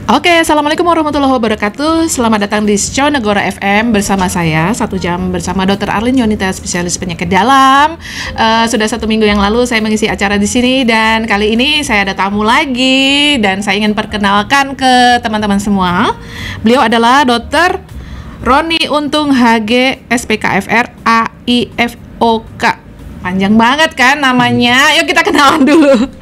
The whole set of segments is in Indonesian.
Oke, Assalamualaikum warahmatullahi wabarakatuh. Selamat datang di Show Negara FM bersama saya 1 jam bersama Dr. Arlin Yonita, spesialis penyakit dalam. Sudah 1 minggu yang lalu saya mengisi acara di sini dan kali ini saya ada tamu lagi dan saya ingin perkenalkan ke teman-teman semua. Beliau adalah Dr. Roni Untung HG SPKFR AIFOK. Panjang banget kan namanya. Yuk kita kenalan dulu.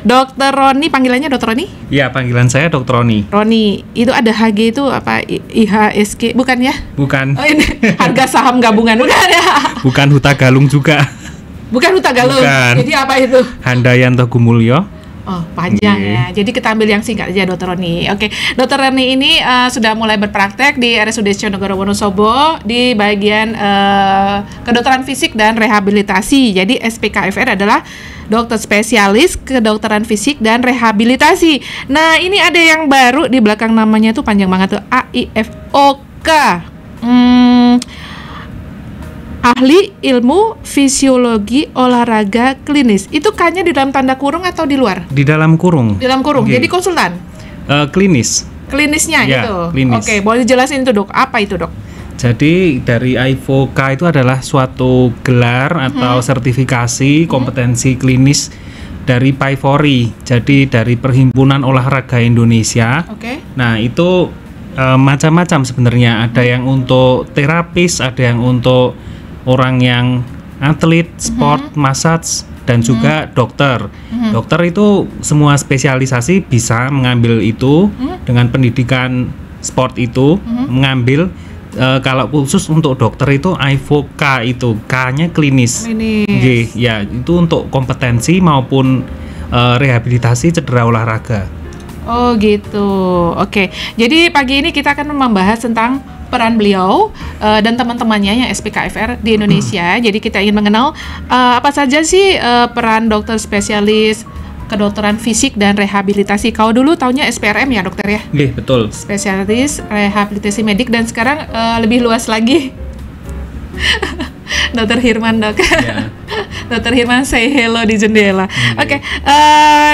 Dr. Roni, panggilannya Dr. Roni? Ya, panggilan saya Dr. Roni. Roni, itu ada HG itu apa? IHSG, bukan ya? Bukan. Oh, ini harga saham gabungan, bukan ya? Bukan Huta Galung juga. Bukan Huta Galung. Bukan. Jadi apa itu? Handayanto Gumulyo. Oh, panjang ya. Jadi kita ambil yang singkat aja, Dr. Roni. Oke, Dr. Roni ini sudah mulai berpraktek di RSUD Cionegoro Wonosobo di bagian kedokteran fisik dan rehabilitasi. Jadi SPKFR adalah dokter spesialis kedokteran fisik dan rehabilitasi. Nah, ini ada yang baru di belakang namanya tuh panjang banget tuh, AIFOK. Ahli ilmu fisiologi olahraga klinis. Itu K-nya di dalam tanda kurung atau di luar? Di dalam kurung. Di dalam kurung. Okay. Jadi konsultan. Klinis. Klinisnya Ya, itu. klinis. Oke, boleh dijelasin itu, Dok. Apa itu, Dok? Jadi dari AIFOK itu adalah suatu gelar atau sertifikasi kompetensi klinis dari PAIFORI. Jadi dari Perhimpunan Olahraga Indonesia. Oke. Nah, itu macam-macam sebenarnya. Ada yang untuk terapis, ada yang untuk orang yang atlet, sport, massage, dan juga dokter. Dokter itu semua spesialisasi bisa mengambil itu dengan pendidikan sport itu, mengambil kalau khusus untuk dokter itu AIFOK itu, K-nya klinis. Klinis. Ya, itu untuk kompetensi maupun rehabilitasi cedera olahraga. Oh gitu. Oke. Jadi pagi ini kita akan membahas tentang peran beliau dan teman-temannya yang SPKFR di Indonesia. Jadi kita ingin mengenal apa saja sih peran dokter spesialis kedokteran fisik dan rehabilitasi. Kau dulu taunya SPRM ya, dokter ya? Iya, betul. Spesialis rehabilitasi medik, dan sekarang lebih luas lagi. Dr. Hirman, Dok. Ya. Dr. Hirman say hello di jendela. Oke,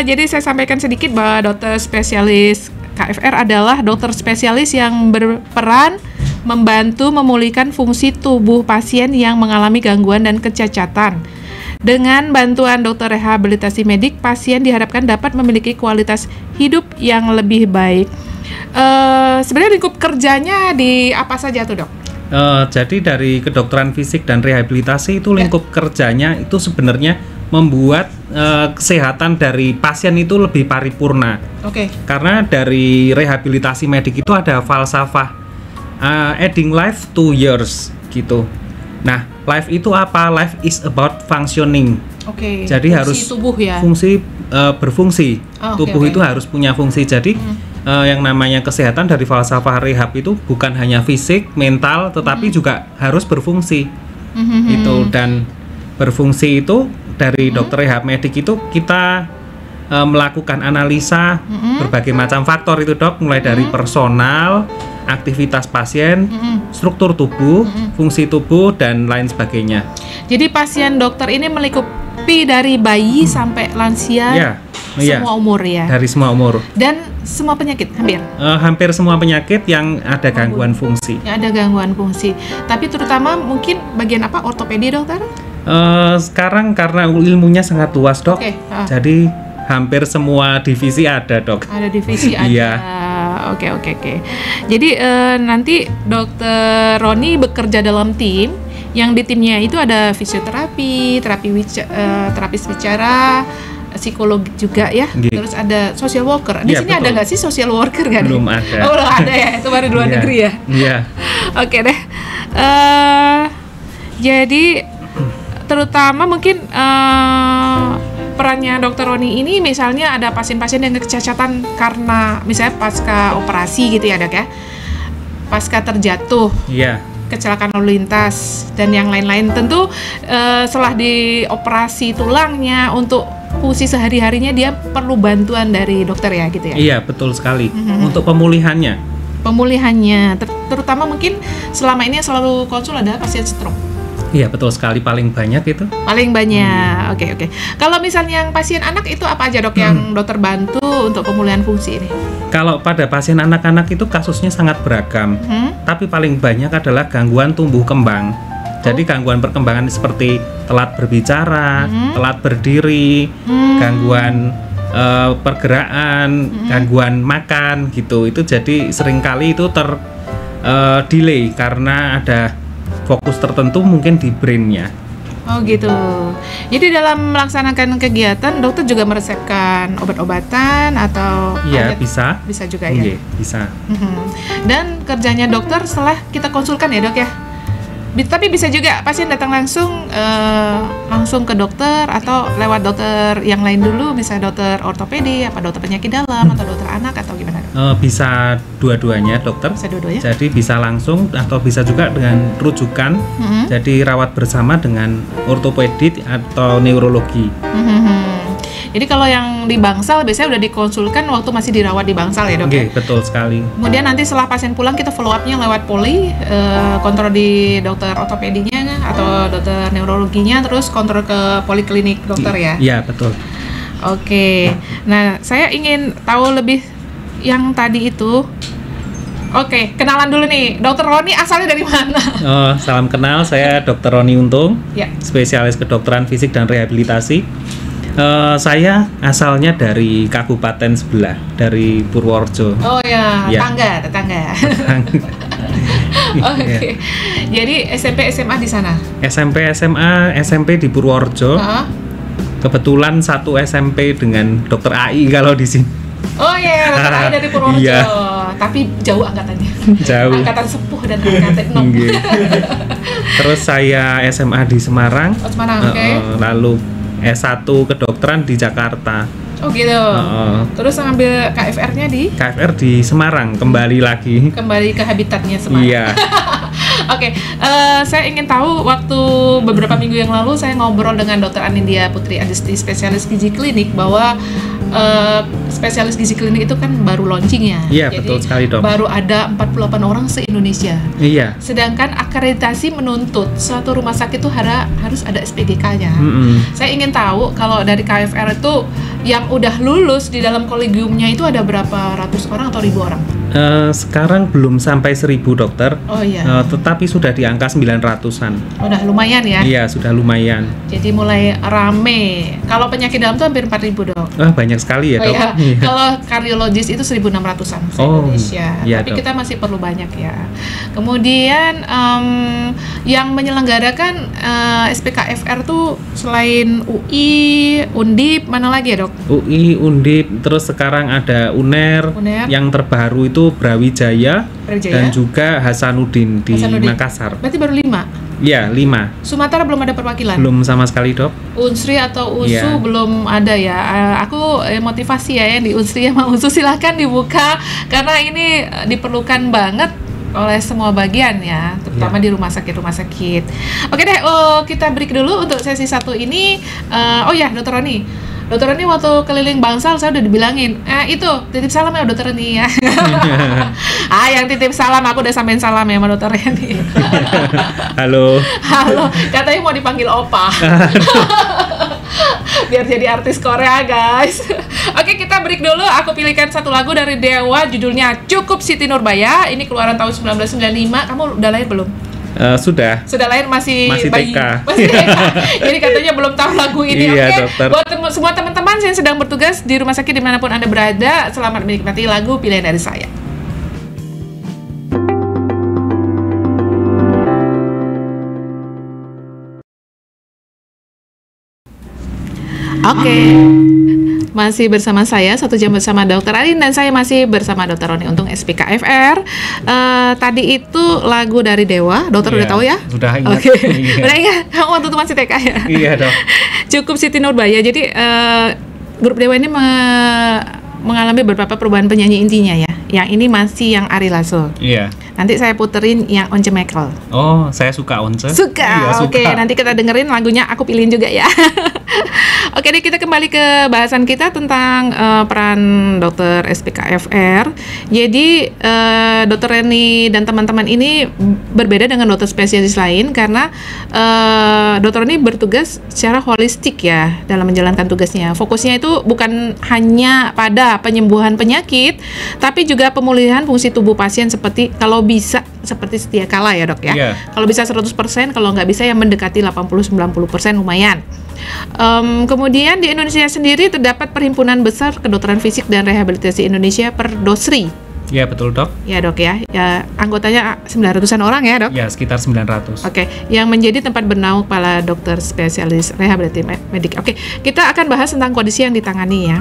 jadi saya sampaikan sedikit bahwa dokter spesialis KFR adalah dokter spesialis yang berperan membantu memulihkan fungsi tubuh pasien yang mengalami gangguan dan kecacatan. Dengan bantuan dokter rehabilitasi medik, pasien diharapkan dapat memiliki kualitas hidup yang lebih baik. Sebenarnya lingkup kerjanya di apa saja tuh, Dok? Jadi dari kedokteran fisik dan rehabilitasi itu lingkup kerjanya itu sebenarnya membuat kesehatan dari pasien itu lebih paripurna. Oke. Karena dari rehabilitasi medik itu ada falsafah adding life to years gitu. Nah, life itu apa? Life is about functioning. Oke. Jadi fungsi harus tubuh ya. Fungsi berfungsi. Oh, tubuh oke. itu harus punya fungsi. Jadi yang namanya kesehatan dari falsafah rehab itu bukan hanya fisik, mental, tetapi juga harus berfungsi. Itu, dan berfungsi itu dari dokter rehab medik itu kita melakukan analisa berbagai macam faktor itu, Dok, mulai dari personal, aktivitas pasien, struktur tubuh, fungsi tubuh, dan lain sebagainya. Jadi pasien dokter ini melingkupi dari bayi sampai lansia, semua umur ya. Dari semua umur. Dan semua penyakit hampir. Hampir semua penyakit yang ada gangguan fungsi. Yang ada gangguan fungsi. Tapi terutama mungkin bagian apa? Ortopedi, dokter? Sekarang karena ilmunya sangat luas, Dok. Oke. Jadi hampir semua divisi ada, Dok. Ada divisi ada. Iya. Oke. Jadi nanti dokter Roni bekerja dalam tim. Yang di timnya itu ada fisioterapi, terapis bicara, psikolog juga ya. Gitu. Terus ada social worker. Di sini betul. ada nggak sih social worker kan? Belum ada. Oh, belum ada ya. Itu baru di luar negeri ya. Iya. Oke deh. Jadi terutama mungkin perannya dokter Roni ini, misalnya ada pasien-pasien yang kecacatan karena misalnya pasca operasi gitu ya, Dok ya. Pasca terjatuh. Iya. Kecelakaan lalu lintas dan yang lain-lain. Tentu setelah dioperasi tulangnya, untuk fungsi sehari-harinya dia perlu bantuan dari dokter ya gitu ya. Iya, betul sekali. Untuk pemulihannya Terutama mungkin selama ini yang selalu konsul adalah pasien stroke. Iya, betul sekali, paling banyak itu. Paling banyak. Oke. Kalau misalnya yang pasien anak itu apa aja dok yang dokter bantu untuk pemulihan fungsi ini? Kalau pada pasien anak-anak itu kasusnya sangat beragam, tapi paling banyak adalah gangguan tumbuh kembang. Jadi gangguan perkembangan seperti telat berbicara, telat berdiri, gangguan pergerakan, gangguan makan gitu. Itu jadi seringkali itu delay karena ada fokus tertentu mungkin di brainnya. Oh gitu. Jadi dalam melaksanakan kegiatan dokter juga meresepkan obat-obatan atau Iya, bisa. Bisa juga ya. Iya, bisa. Dan kerjanya dokter setelah kita konsulkan ya dok ya. Tapi bisa juga pasien datang langsung ke dokter atau lewat dokter yang lain dulu, bisa dokter ortopedi, apa dokter penyakit dalam atau dokter anak atau gimana? Bisa dua-duanya dokter. Bisa dua-duanya. Jadi bisa langsung atau bisa juga dengan rujukan. Jadi rawat bersama dengan ortopedi atau neurologi. Jadi kalau yang di Bangsal biasanya udah dikonsulkan waktu masih dirawat di Bangsal ya dok? Oke, betul sekali. Kemudian nanti setelah pasien pulang kita follow up-nya lewat poli, kontrol di dokter ortopedinya atau dokter neurologinya, terus kontrol ke poliklinik dokter ya? Iya, betul. Oke, nah saya ingin tahu lebih yang tadi itu. Oke, kenalan dulu nih, Dokter Roni asalnya dari mana? Salam kenal, saya Dr. Roni Untung, Ya. spesialis kedokteran fisik dan rehabilitasi. Saya asalnya dari kabupaten sebelah, dari Purworejo. Oh ya, Ya. tetangga. Oke, jadi SMP SMA di sana? SMP, SMA, SMP di Purworejo. Kebetulan satu SMP dengan Dokter AI kalau di sini. Oh iya, dokter AI dari Purworejo. Iya. Tapi jauh angkatannya. Jauh. Angkatan sepuh dan angkatan nom. Terus saya SMA di Semarang. Oh, Semarang, oke. Lalu S1 kedokteran di Jakarta. Oh gitu. Terus ngambil KFR-nya di? KFR di Semarang, kembali lagi. Kembali ke habitatnya Semarang. Iya. Oke, saya ingin tahu waktu beberapa minggu yang lalu saya ngobrol dengan Dr. Anindya Putri Adisti, spesialis gizi klinik, bahwa spesialis gizi klinik itu kan baru launching ya. Iya, jadi betul sekali dok. baru ada 48 orang se-Indonesia. Iya. Sedangkan akreditasi menuntut suatu rumah sakit itu harus ada SPGK-nya. Saya ingin tahu kalau dari KFR itu yang udah lulus di dalam kolegiumnya itu ada berapa ratus orang atau ribu orang? Sekarang belum sampai 1000 dokter. Oh iya. Tetapi sudah di angka 900-an. Udah lumayan ya. Iya, sudah lumayan. Jadi mulai rame. Kalau penyakit dalam tuh hampir 4.000 dok. Banyak sekali ya dok. Iya. Kalau kardiologis itu 1.600-an se-Indonesia. Iya, Tapi dok. kita masih perlu banyak ya. Kemudian yang menyelenggarakan SPKFR tuh selain UI, Undip, mana lagi ya dok? UI, Undip, terus sekarang ada UNER. Yang terbaru itu Brawijaya. Dan juga Hasanuddin di Makassar. Berarti baru 5? Iya, 5. Sumatera belum ada perwakilan? Belum sama sekali dok. Unsri atau USU belum ada ya. Aku motivasi ya yang di Unsri sama USU silahkan dibuka karena ini diperlukan banget oleh semua bagian ya, terutama di rumah sakit. Oke deh, kita break dulu untuk sesi 1 ini. Oh ya, Dokter Roni. Dokter Roni waktu keliling Bangsal saya udah dibilangin, itu titip salam ya Dokter Roni ya. Yang titip salam aku udah sampein salam ya sama Dokter Roni. Halo. Katanya mau dipanggil Opa. Biar jadi artis Korea guys. Oke, kita break dulu. Aku pilihkan satu lagu dari Dewa, judulnya Cukup Siti Nurbaya. Ini keluaran tahun 1995. Kamu udah lahir belum? Sudah lahir masih bayi. TK. Masih TK. Jadi katanya belum tahu lagu ini. Iya, Oke, buat semua teman-teman yang sedang bertugas di rumah sakit dimanapun Anda berada, selamat menikmati lagu pilihan dari saya. Oke. Masih bersama saya 1 jam bersama Dr. Alin dan saya masih bersama Dr. Roni Untung SPKFR. Tadi itu lagu dari Dewa, dokter udah tahu ya? Udah ingat. Oke. Udah ingat? Kamu waktu itu masih TK ya? Iya dok. Cukup Siti Nurbaya. Jadi grup Dewa ini mengalami beberapa perubahan penyanyi intinya ya. Yang ini masih yang Ari Lasso. Iya. Nanti saya puterin yang Once Mekel. Oh, saya suka Once. Suka. Iya, Oke, nanti kita dengerin lagunya, aku pilihin juga ya. Oke deh, kita kembali ke bahasan kita tentang peran dokter SPKFR. Jadi dokter Reni dan teman-teman ini berbeda dengan dokter spesialis lain karena dokter ini bertugas secara holistik ya dalam menjalankan tugasnya. Fokusnya itu bukan hanya pada penyembuhan penyakit, tapi juga pemulihan fungsi tubuh pasien seperti kalau bisa seperti sedia kala ya dok ya. Yeah. Kalau bisa 100%, kalau nggak bisa yang mendekati 80-90% lumayan. Kemudian di Indonesia sendiri terdapat perhimpunan besar kedokteran fisik dan rehabilitasi Indonesia (Perdosri). Ya betul dok. Ya dok ya, anggotanya 900-an orang ya dok? Ya sekitar 900. Oke, yang menjadi tempat bernaung kepala dokter spesialis rehabilitasi medik. Oke, kita akan bahas tentang kondisi yang ditangani ya.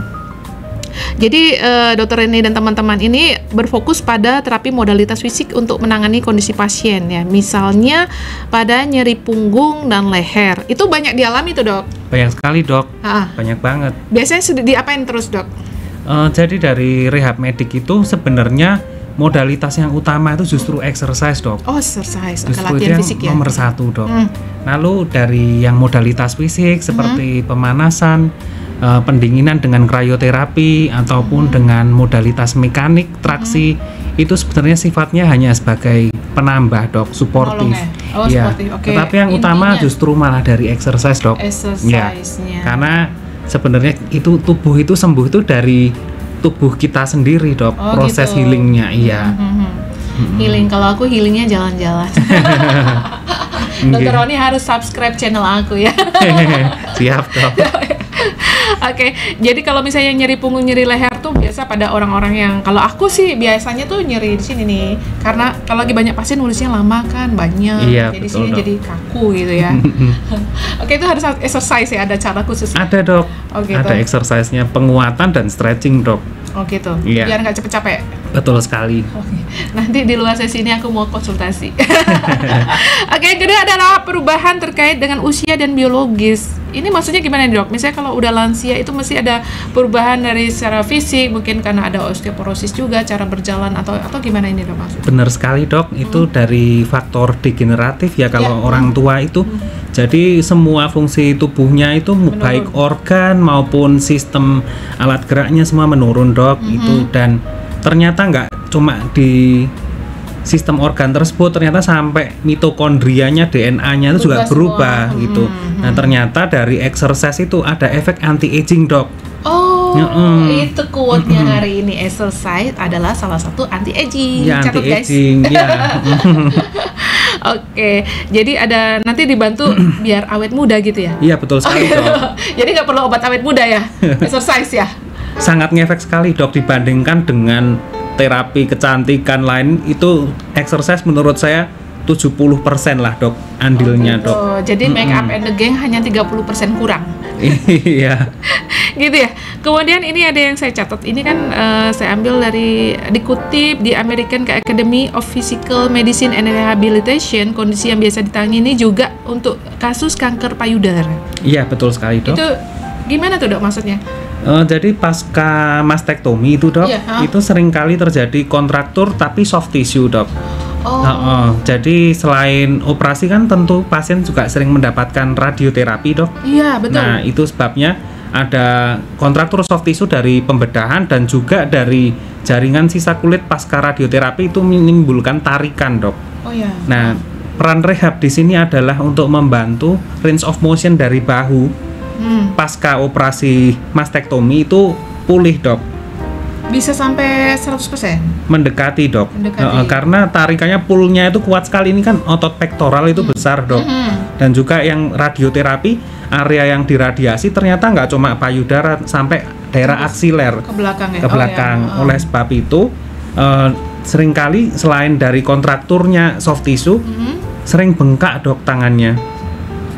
Jadi dokter Reni dan teman-teman ini berfokus pada terapi modalitas fisik untuk menangani kondisi pasien ya. Misalnya pada nyeri punggung dan leher. Itu banyak dialami tuh dok? Banyak sekali dok. Banyak banget. Biasanya sudah diapain terus dok? Jadi dari rehab medik itu sebenarnya modalitas yang utama itu justru exercise dok. Oh exercise, justru latihan itu fisik ya? Nomor 1 dok. Lalu dari yang modalitas fisik seperti pemanasan, pendinginan dengan krioterapi ataupun dengan modalitas mekanik traksi itu sebenarnya sifatnya hanya sebagai penambah dok, suportif. Ya. Suportif. Okay. Tetapi yang utama justru malah dari exercise dok. Exercise-nya. Ya. Karena sebenarnya itu tubuh itu sembuh itu dari tubuh kita sendiri dok, proses gitu. Healingnya iya. Healing, kalau aku healingnya jalan-jalan. Dokter Roni harus subscribe channel aku ya. Siap dok. Oke, jadi kalau misalnya nyeri punggung, nyeri leher tuh biasa pada orang-orang yang, kalau aku sih biasanya tuh nyeri di sini nih, karena kalau lagi banyak pasien nulisnya lama kan, banyak, iya, jadi betul, sini dok. jadi kaku gitu ya. Oke, itu harus exercise ya, ada cara khusus. Ada dok. Gitu. Ada exercise-nya, penguatan dan stretching dok. Oh gitu, Iya. biar nggak cepet-capek. Betul sekali. Oke. Nanti di luar sesi ini aku mau konsultasi. Oke, yang kedua adalah perubahan terkait dengan usia dan biologis. Ini maksudnya gimana nih dok? Misalnya kalau udah lansia itu mesti ada perubahan dari secara fisik, mungkin karena ada osteoporosis juga, cara berjalan atau gimana ini dok maksudnya? Benar sekali dok, itu dari faktor degeneratif ya kalau orang tua itu. Jadi semua fungsi tubuhnya itu baik organ maupun sistem alat geraknya semua menurun dok. Itu dan ternyata nggak cuma di sistem organ tersebut, ternyata sampai mitokondrianya, DNA-nya itu juga berubah gitu. Nah ternyata dari exercise itu ada efek anti-aging dok. Oh, itu quote-nya hari ini, exercise adalah salah satu anti-aging. Ya, catat anti-aging, guys. ya. Oke, jadi ada nanti dibantu biar awet muda gitu ya? Iya betul sekali dok. Jadi nggak perlu obat awet muda ya, exercise ya? Sangat ngefek sekali dok dibandingkan dengan terapi kecantikan lain. Itu exercise menurut saya 70% lah dok andilnya gitu. dok. Jadi make up and the gang hanya 30% kurang. Iya. Gitu ya. Kemudian ini ada yang saya catat. Ini kan saya ambil dari, dikutip di American Academy of Physical Medicine and Rehabilitation. Kondisi yang biasa ditangani juga untuk kasus kanker payudara. Iya betul sekali dok. Itu gimana tuh dok maksudnya? Jadi pasca mastektomi itu dok, itu seringkali terjadi kontraktur tapi soft tissue dok. Jadi selain operasi kan tentu pasien juga sering mendapatkan radioterapi dok. Iya betul. Nah itu sebabnya ada kontraktur soft tissue dari pembedahan dan juga dari jaringan sisa kulit pasca radioterapi itu menimbulkan tarikan dok. Oh iya. Nah peran rehab di sini adalah untuk membantu range of motion dari bahu pasca operasi mastektomi itu pulih dok. Bisa sampai 100%? Mendekati dok. Karena tarikannya pullnya itu kuat sekali. Ini kan otot pektoral itu besar dok. Dan juga yang radioterapi, area yang diradiasi ternyata nggak cuma payudara, sampai daerah aksiler ke belakang ya? Ke belakang. Oleh sebab itu seringkali selain dari kontrakturnya soft tissue, sering bengkak dok tangannya.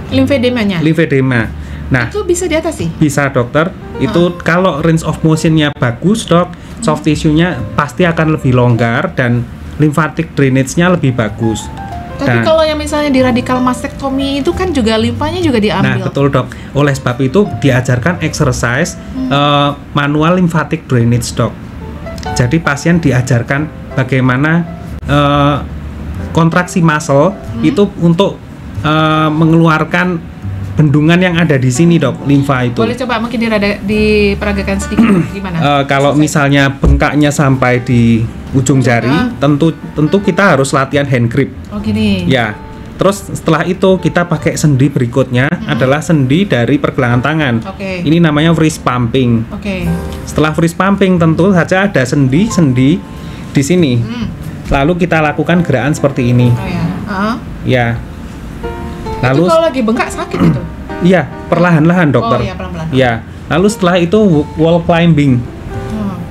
Limfedemanya? Limfedema. Nah, itu bisa diatasi? Bisa dokter. Itu kalau range of motionnya bagus dok, soft tissue-nya pasti akan lebih longgar dan lymphatic drainage-nya lebih bagus. Tapi kalau yang misalnya di radikal mastektomi itu kan juga limfanya juga diambil. Nah betul dok. Oleh sebab itu diajarkan exercise manual lymphatic drainage dok. Jadi pasien diajarkan bagaimana kontraksi muscle itu untuk mengeluarkan bendungan yang ada di sini, Dok, limfa itu. Boleh coba mungkin diperagakan sedikit gimana? Kalau misalnya bengkaknya sampai di ujung jari, tentu kita harus latihan hand grip. Oh, gini. Ya. Terus setelah itu kita pakai sendi berikutnya adalah sendi dari pergelangan tangan. Ini namanya wrist pumping. Setelah wrist pumping tentu saja ada sendi di sini. Lalu kita lakukan gerakan seperti ini. Ya. Lalu itu kalau lagi bengkak sakit itu? Iya, perlahan-lahan, dokter. Oh iya, pelan-pelan. Ya. Lalu setelah itu wall climbing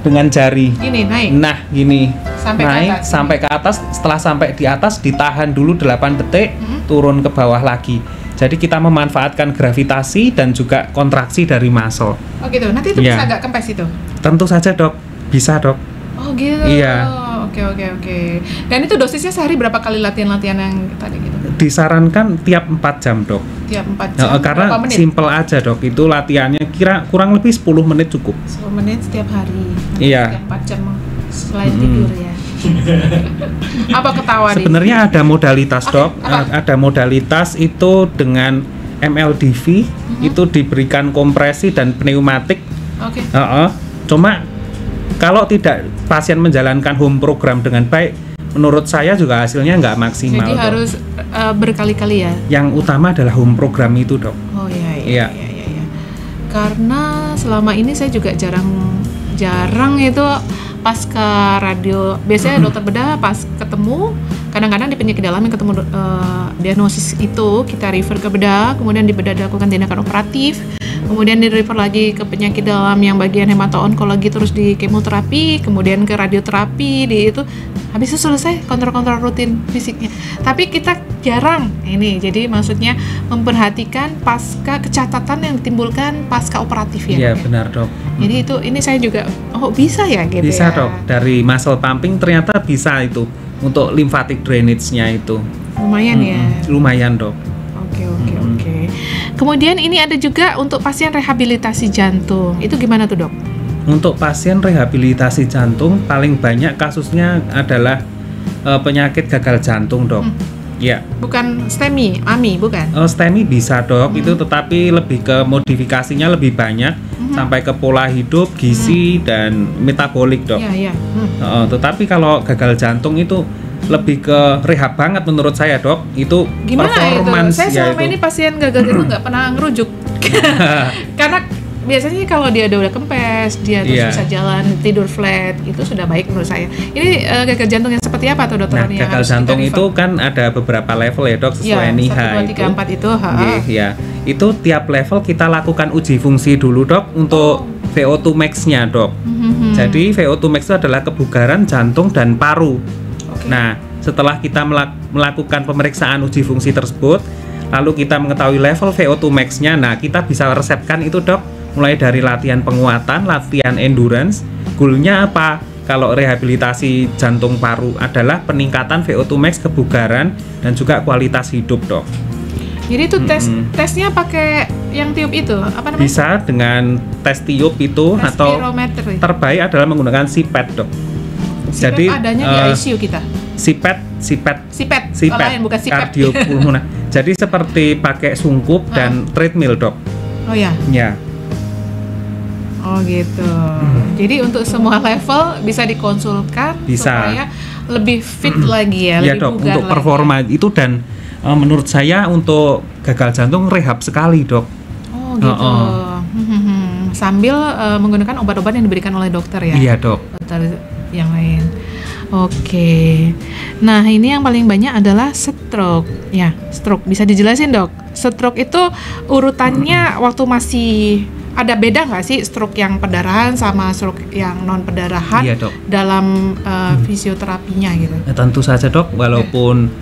dengan jari. Gini naik. Nah, gini. Sampai naik ke atas, sampai ke atas. Setelah sampai di atas ditahan dulu 8 detik, turun ke bawah lagi. Jadi kita memanfaatkan gravitasi dan juga kontraksi dari muscle. Oh gitu. Nanti itu bisa agak kempes itu? Tentu saja, Dok. Bisa, Dok. Oh gitu. Iya. Oke. Dan itu dosisnya sehari berapa kali latihan-latihan yang tadi gitu? Disarankan tiap 4 jam, Dok. Tiap 4 jam. Karena berapa menit? simple aja, Dok. Itu latihannya kurang lebih 10 menit cukup. 10 menit setiap hari. Iya. Tiap 4 jam selain tidur ya. Apa ketawa nih? Sebenarnya ada modalitas, Dok. Ada modalitas itu dengan MLDV itu diberikan kompresi dan pneumatik. Cuma kalau tidak pasien menjalankan home program dengan baik, menurut saya juga hasilnya nggak maksimal. Jadi harus berkali-kali ya? Yang utama adalah home program itu, Dok. Oh iya. Karena selama ini saya juga jarang itu pasca radio. Biasanya dokter bedah pas ketemu, kadang-kadang di penyakit dalam yang ketemu diagnosis itu kita refer ke bedah, kemudian di bedah dilakukan tindakan operatif, kemudian di refer lagi ke penyakit dalam yang bagian hemato-onkologi, terus di kemoterapi, kemudian ke radioterapi, di itu habis itu selesai kontrol-kontrol rutin fisiknya. Tapi kita jarang ini, jadi maksudnya memperhatikan pasca kecatatan yang ditimbulkan pasca operatif ya. Iya benar, Dok. Jadi itu ini saya juga bisa ya gitu. Bisa ya. Dok, dari muscle pumping ternyata bisa itu untuk lymphatic drainage-nya itu. Lumayan ya. Lumayan, Dok. Oke. Kemudian ini ada juga untuk pasien rehabilitasi jantung. Itu gimana tuh, Dok? Untuk pasien rehabilitasi jantung paling banyak kasusnya adalah penyakit gagal jantung, Dok. Ya. Bukan STEMI, AMI, bukan? STEMI bisa, Dok. Itu tetapi lebih ke modifikasinya lebih banyak sampai ke pola hidup, gizi dan metabolik, Dok. Iya. Tetapi kalau gagal jantung itu lebih ke rehab banget menurut saya, Dok. Itu gimana performance itu? Saya selama ini pasien gagal jantung nggak pernah ngerujuk. Karena biasanya kalau dia udah kempes, dia terus bisa jalan, tidur flat, itu sudah baik menurut saya. Ini gagal jantung yang seperti apa tuh, Dokter? Nah, gagal jantung itu kan ada beberapa level ya, Dok, sesuai NIH 1, 2, 3, 4 itu. Ya, itu tiap level kita lakukan uji fungsi dulu, Dok, untuk VO2 max-nya, Dok. Jadi VO2 max itu adalah kebugaran jantung dan paru. Nah, setelah kita melakukan pemeriksaan uji fungsi tersebut, lalu kita mengetahui level VO2 max-nya, nah kita bisa resepkan itu, Dok, mulai dari latihan penguatan, latihan endurance. Goalnya apa? Kalau rehabilitasi jantung paru adalah peningkatan VO2 max, kebugaran, dan juga kualitas hidup, Dok. Jadi itu tesnya pakai yang tiup itu, apa namanya? Bisa dengan tes tiup itu, tes atau spirometer. Terbaik adalah menggunakan CPAP, Dok. Jadi adanya di ICU kita. CPAP. Lain bukan CPAP. Kardiopulmoner. Jadi seperti pakai sungkup dan treadmill, Dok. Oh ya. Ya. Oh gitu. Jadi untuk semua level bisa dikonsulkan supaya lebih fit lagi ya, lebih Dok, bugar untuk lagi. Performa itu dan menurut saya untuk gagal jantung rehab sekali, Dok. Oh gitu. Sambil menggunakan obat-obat yang diberikan oleh dokter ya. Iya, Dok. Dokter yang lain. Oke. Nah, ini yang paling banyak adalah stroke. Ya, stroke. Bisa dijelasin, Dok? Stroke itu urutannya waktu masih ada beda nggak sih stroke yang perdarahan sama stroke yang non perdarahan? Iya, Dok. Dalam fisioterapinya gitu? Ya, tentu saja, Dok. Walaupun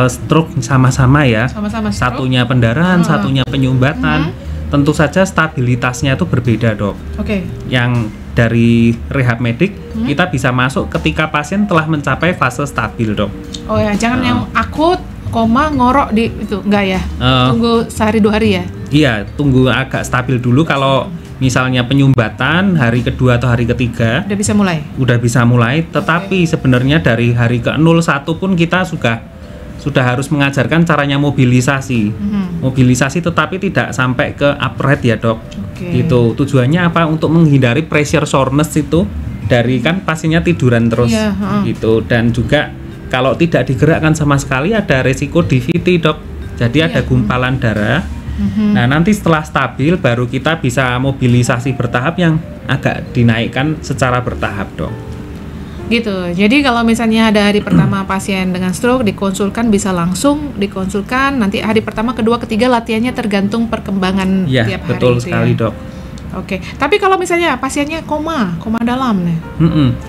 stroke sama-sama ya. Sama-sama stroke. Satunya pendarahan, satunya penyumbatan. Tentu saja stabilitasnya itu berbeda, Dok. Oke. Yang dari rehab medik kita bisa masuk ketika pasien telah mencapai fase stabil, Dok. Oh ya, jangan yang akut koma ngorok di itu enggak ya? Tunggu sehari 2 hari ya? Iya, tunggu agak stabil dulu. Kalau misalnya penyumbatan hari kedua atau hari ketiga Udah bisa mulai? udah bisa mulai, tetapi sebenarnya dari hari ke-01 pun kita sudah harus mengajarkan caranya mobilisasi. Mobilisasi tetapi tidak sampai ke upright ya, Dok. Gitu. Tujuannya apa? Untuk menghindari pressure soreness itu dari kan pasiennya tiduran terus gitu, dan juga kalau tidak digerakkan sama sekali ada resiko DVT, Dok. Jadi ada gumpalan darah. Nah, nanti setelah stabil baru kita bisa mobilisasi bertahap yang agak dinaikkan secara bertahap, Dok. Gitu. Jadi kalau misalnya ada hari pertama pasien dengan stroke dikonsulkan, bisa langsung dikonsulkan. Nanti hari pertama, kedua, ketiga latihannya tergantung perkembangan tiap hari. Betul sekali, Dok. Oke. Tapi kalau misalnya pasiennya koma dalam nih,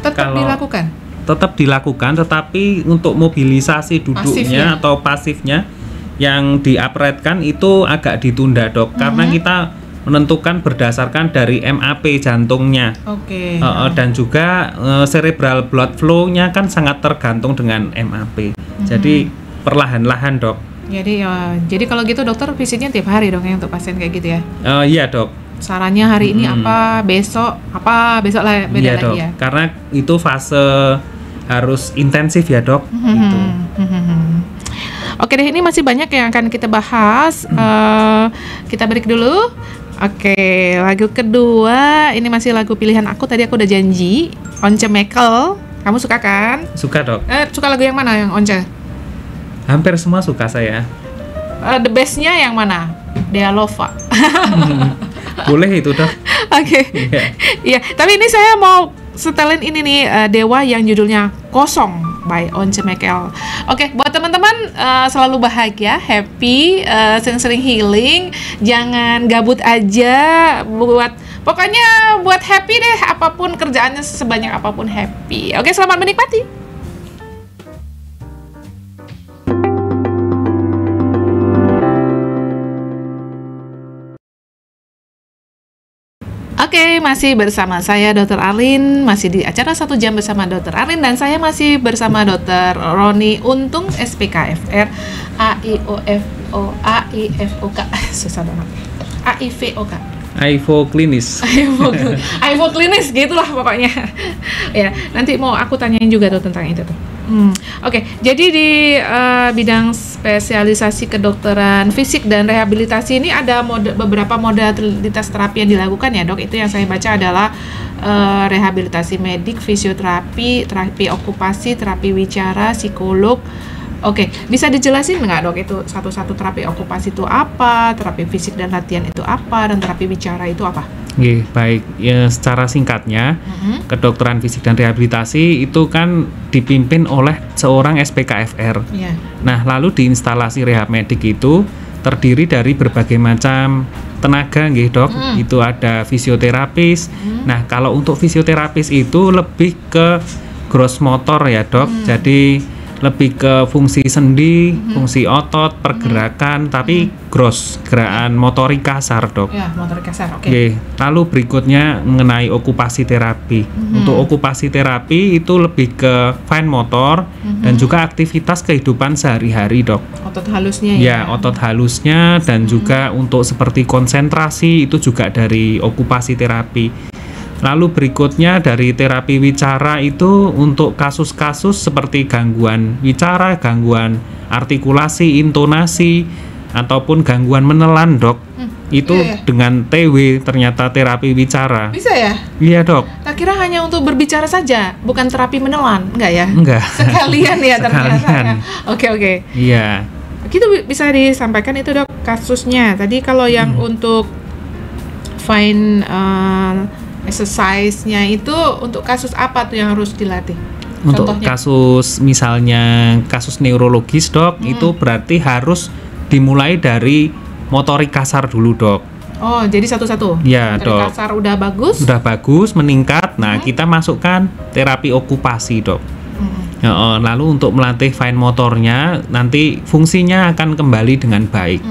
tetap dilakukan? Tetap dilakukan, tetapi untuk mobilisasi duduknya atau pasifnya yang diuprightkan itu agak ditunda, Dok. Karena kita menentukan berdasarkan dari MAP jantungnya. Dan juga cerebral blood flow-nya kan sangat tergantung dengan MAP. Jadi perlahan-lahan, Dok. Jadi kalau gitu dokter visitnya tiap hari dong ya untuk pasien kayak gitu ya? Iya, Dok. Sarannya hari ini apa, besok lah beda lagi, Dok. ya? Karena itu fase harus intensif ya, Dok. Gitu. Oke deh, ini masih banyak yang akan kita bahas. Kita break dulu. Oke, lagu kedua ini masih lagu pilihan aku. Tadi aku udah janji, Once Mekel. Kamu suka kan? Suka, Dok. Suka lagu yang mana yang Once? Hampir semua suka saya. The bestnya yang mana? Dea Lova. Boleh itu, Dok. Oke. Iya, tapi ini saya mau setelin ini nih, Dewa yang judulnya Kosong by Once Mekel. Oke, buat teman-teman selalu bahagia, happy, sering-sering healing, jangan gabut aja, pokoknya buat happy deh, apapun kerjaannya sebanyak apapun happy. Oke, selamat menikmati. Oke, masih bersama saya Dr. Arlin, masih di acara 1 jam bersama Dr. Arlin, dan saya masih bersama Dr. Roni Untung, SPKFR, AIFOK, susah banget, AIVOK. AIVO klinis. AIVO klinis, gitulah pokoknya. Ya, nanti mau aku tanyain juga tuh tentang itu tuh. Oke, jadi di bidang spesialisasi kedokteran fisik dan rehabilitasi ini ada beberapa modalitas terapi yang dilakukan ya, Dok. Itu yang saya baca adalah rehabilitasi medik, fisioterapi, terapi okupasi, terapi wicara, psikolog. Oke, bisa dijelasin nggak, Dok, itu satu-satu terapi okupasi itu apa, terapi fisik dan latihan itu apa, dan terapi wicara itu apa? Baik, ya, secara singkatnya, kedokteran fisik dan rehabilitasi itu kan dipimpin oleh seorang SPKFR. Nah, lalu di instalasi rehab medik itu terdiri dari berbagai macam tenaga, Dok. Itu ada fisioterapis. Nah, kalau untuk fisioterapis itu lebih ke gross motor ya, Dok. Jadi lebih ke fungsi sendi, fungsi otot, pergerakan, tapi gross, gerakan motorik kasar, Dok. Ya, motorik kasar, oke. Lalu berikutnya mengenai okupasi terapi. Untuk okupasi terapi itu lebih ke fine motor dan juga aktivitas kehidupan sehari-hari, Dok. Otot halusnya ya? Ya, otot halusnya, dan juga untuk seperti konsentrasi itu juga dari okupasi terapi. Lalu berikutnya dari terapi wicara itu untuk kasus-kasus seperti gangguan wicara, gangguan artikulasi, intonasi, ataupun gangguan menelan, Dok. Itu dengan TW ternyata terapi wicara. Bisa ya? Iya, Dok. Tak kira hanya untuk berbicara saja, bukan terapi menelan, enggak ya? Enggak. Sekalian ya ternyata. Oke. Iya. Itu bisa disampaikan itu, Dok, kasusnya. Tadi kalau yang untuk fine exercise-nya itu untuk kasus apa tuh yang harus dilatih? Untuk Contohnya? kasus misalnya kasus neurologis, Dok, itu berarti harus dimulai dari motorik kasar dulu, Dok. Oh, jadi satu-satu? Ya, motorik Dok. kasar udah bagus? Udah bagus, meningkat. Nah, kita masukkan terapi okupasi, Dok. Lalu untuk melatih fine motornya, nanti fungsinya akan kembali dengan baik.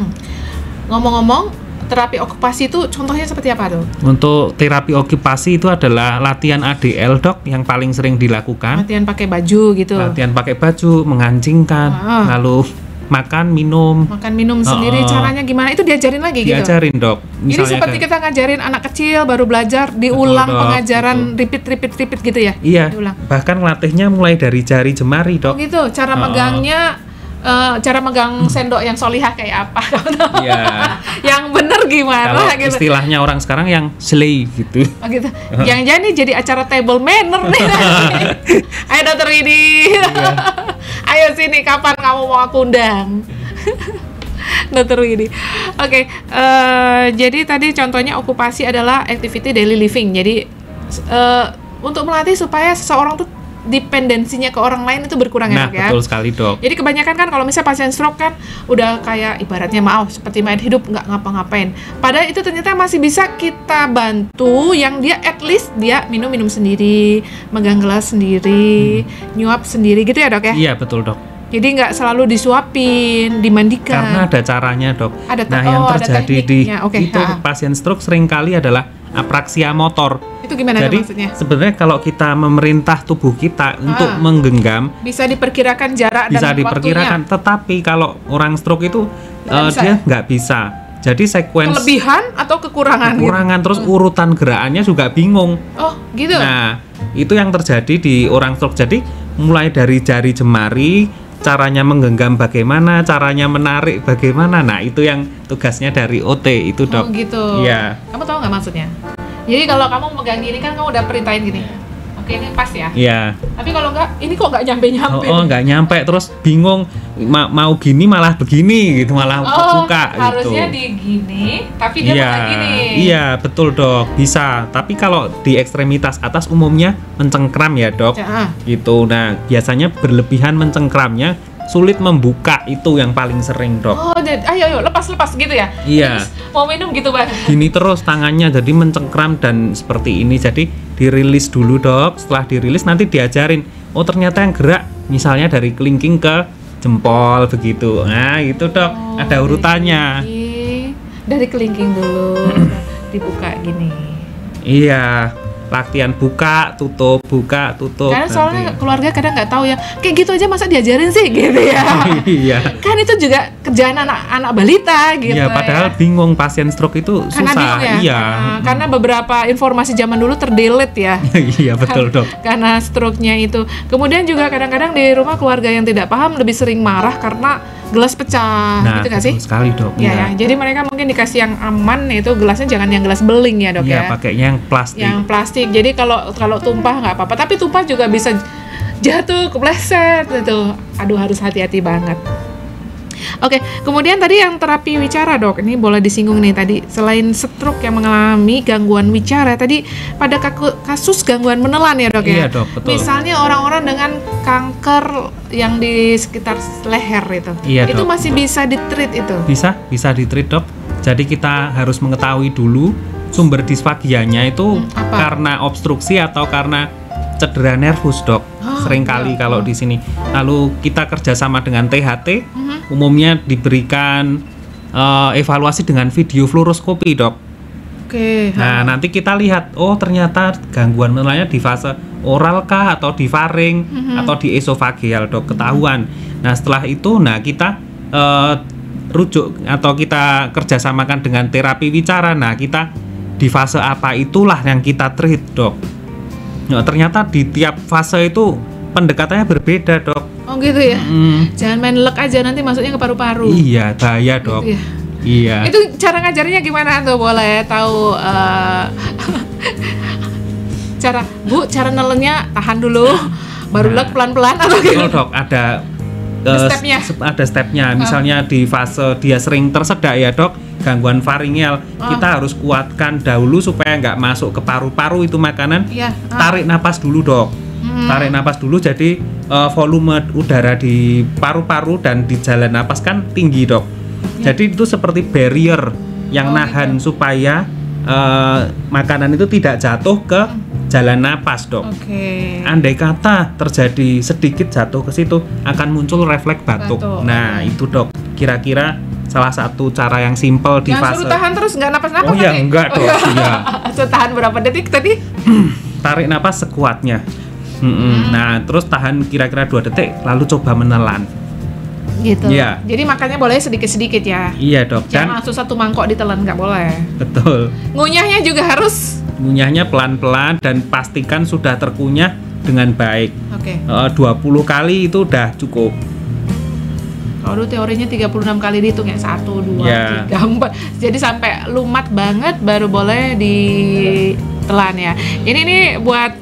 Ngomong-ngomong, terapi okupasi itu contohnya seperti apa, Dok? Untuk terapi okupasi itu adalah latihan ADL, Dok, yang paling sering dilakukan. Latihan pakai baju gitu? Latihan pakai baju, mengancingkan, lalu makan minum sendiri. Caranya gimana? Itu diajarin lagi gitu? Diajarin dok. Jadi seperti kita ngajarin anak kecil baru belajar, diulang pengajaran repeat gitu ya? Iya, diulang. Bahkan latihnya mulai dari jari jemari dok. Oh gitu, cara megangnya, cara megang sendok yang solihah kayak apa? Iya. Yang bener gimana? Kalau gitu. istilahnya orang sekarang yang slay gitu. Oh gitu. Yang jadi acara table manner nih. Ayo dokter Widi. Iya. Ayo sini, kapan kamu mau aku undang? Dokter Widi. Oke, jadi tadi contohnya okupasi adalah activity daily living. Jadi untuk melatih supaya seseorang tuh dependensinya ke orang lain itu berkurang ya dok ya? Betul sekali dok. Jadi kebanyakan kan kalau misalnya pasien stroke kan udah kayak ibaratnya seperti mayat hidup, nggak ngapa-ngapain. Padahal itu ternyata masih bisa kita bantu yang dia at least dia minum sendiri, megang gelas sendiri, nyuap sendiri gitu ya dok ya? Iya betul dok. Jadi nggak selalu disuapin, dimandikan. Karena ada caranya dok. Yang terjadi di pasien stroke seringkali adalah apraksia motor. Itu gimana Jadi, maksudnya? Sebenarnya kalau kita memerintah tubuh kita untuk menggenggam, bisa diperkirakan jarak bisa dan diperkirakan. waktunya. Tetapi kalau orang stroke itu dia nggak bisa. Jadi sequence kelebihan atau kekurangan gitu? Terus urutan gerakannya juga bingung. Oh gitu. Nah itu yang terjadi di orang stroke. Jadi mulai dari jari jemari, caranya menggenggam bagaimana, caranya menarik bagaimana. Nah itu yang tugasnya dari OT itu dok. Oh gitu. Iya. Kamu tahu nggak maksudnya? Jadi kalau kamu megang gini kan kamu udah perintahin gini. Oke ini pas ya. Iya. Tapi kalau nggak, ini kok nggak nyampe. Nggak nyampe, terus bingung mau gini malah begini gitu, malah buka gitu. Harusnya di gini, tapi dia malah gini. Iya betul dok, bisa. Tapi kalau di ekstremitas atas umumnya mencengkram ya dok. Gitu. Nah biasanya berlebihan mencengkramnya, sulit membuka, itu yang paling sering dok. Oh, ayo lepas gitu ya? Iya. Terus mau minum gitu bang? Gini terus tangannya, jadi mencengkram dan seperti ini. Jadi dirilis dulu dok. Setelah dirilis nanti diajarin. Oh ternyata yang gerak misalnya dari kelingking ke jempol begitu. Nah itu dok. Ada urutannya. Dari kelingking dulu dibuka gini. Iya. Latihan buka, tutup. Karena soalnya keluarga kadang nggak tahu ya, kayak gitu aja masa diajarin sih gitu ya. Iya. Kan itu juga kerjaan anak balita gitu. Iya, padahal bingung, pasien stroke itu karena susah. Bingung ya? Iya. Karena beberapa informasi zaman dulu terdelete ya. Iya betul dok. Karena stroke-nya itu. Kemudian juga kadang-kadang di rumah keluarga yang tidak paham lebih sering marah karena gelas pecah, nah, gitu nggak sih? Sekali dok. Ya. Jadi mereka mungkin dikasih yang aman, yaitu gelasnya jangan yang gelas beling ya dok ya. Iya, pakainya yang plastik. Yang plastik. Jadi kalau tumpah nggak apa-apa, tapi tumpah juga bisa jatuh, kepleset gitu. Aduh harus hati-hati banget. Oke, kemudian tadi yang terapi wicara dok, ini boleh disinggung nih tadi. Selain stroke yang mengalami gangguan wicara, tadi pada kasus gangguan menelan ya dok ya? Iya dok, betul. Misalnya orang-orang dengan kanker yang di sekitar leher itu, iya, itu dok. masih bisa ditreat itu? Bisa ditreat dok. Jadi kita harus mengetahui dulu sumber disfagianya itu karena obstruksi atau karena cedera nervus dok. Seringkali kalau di sini. Lalu kita kerjasama dengan THT, umumnya diberikan evaluasi dengan video fluoroskopi dok. Oke. Nah nanti kita lihat, oh ternyata gangguan menelannya di fase oral kah atau di faring atau di esofageal dok, ketahuan. Nah setelah itu, nah kita rujuk atau kita kerjasamakan dengan terapi wicara. Nah kita di fase apa itulah yang kita treat dok. Nah, ternyata di tiap fase itu pendekatannya berbeda dok. Oh gitu ya. Jangan main lek aja, nanti masuknya ke paru-paru. Iya bahaya dok. Gitu ya? Iya. Itu cara ngajarnya gimana tuh, boleh tahu? Cara nelennya tahan dulu, baru lek pelan-pelan atau gimana? Dok, ada stepnya. Misalnya di fase dia sering tersedak ya dok, gangguan faringeal, kita harus kuatkan dahulu supaya nggak masuk ke paru-paru itu makanan. Tarik napas dulu dok. Tarik napas dulu, jadi volume udara di paru-paru dan di jalan napas kan tinggi dok. Jadi itu seperti barrier yang nahan gitu, supaya makanan itu tidak jatuh ke jalan napas dok. Andai kata terjadi sedikit jatuh ke situ, akan muncul refleks batuk. Nah itu dok, kira-kira salah satu cara yang simpel di fase. Suruh tahan terus, nggak napas-napas? Oh ya enggak dok. Iya. Tahan berapa detik tadi? Tarik napas sekuatnya. Nah terus tahan kira-kira 2 detik, lalu coba menelan. Gitu. Iya. Jadi makannya boleh sedikit-sedikit ya. Iya dok. Jangan langsung satu mangkok ditelan, nggak boleh. Betul. Ngunyahnya juga harus. Ngunyahnya pelan-pelan dan pastikan sudah terkunyah dengan baik. Oke. 20 kali itu udah cukup. Kalau teorinya 36 kali dihitung ya 1, 2, Ya. 3, 4. Jadi sampai lumat banget baru boleh ditelan ya. Ini nih buat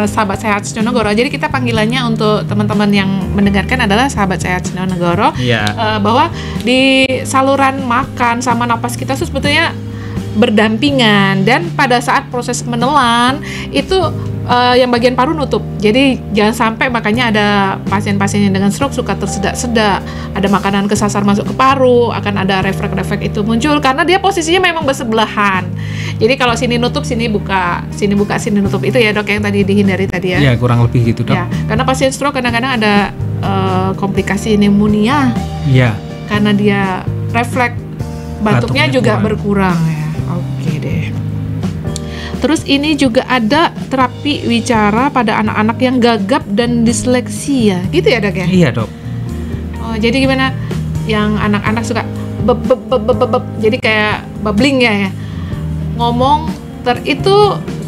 sahabat sehat Sjonegoro. Jadi kita panggilannya untuk teman-teman yang mendengarkan adalah sahabat sehat Sjonegoro. Iya. Bahwa di saluran makan sama napas kita tuh sebetulnya berdampingan, dan pada saat proses menelan itu yang bagian paru nutup. Jadi jangan sampai, makanya ada pasien-pasien yang dengan stroke suka tersedak-sedak, ada makanan kesasar masuk ke paru, akan ada refleks-refleks itu muncul karena dia posisinya memang bersebelahan. Jadi kalau sini nutup, sini buka, sini buka, sini nutup, itu ya dok yang tadi dihindari tadi ya. Iya, kurang lebih gitu dok. Ya, karena pasien stroke kadang-kadang ada komplikasi pneumonia. Iya. Karena dia refleks batuknya juga kurang. berkurang ya. Oke deh. Terus ini juga ada terapi wicara pada anak-anak yang gagap dan disleksia, gitu ya dok ya? Iya dok. Oh, jadi gimana? Yang anak-anak suka beb, jadi kayak bubbling ya. Ngomong itu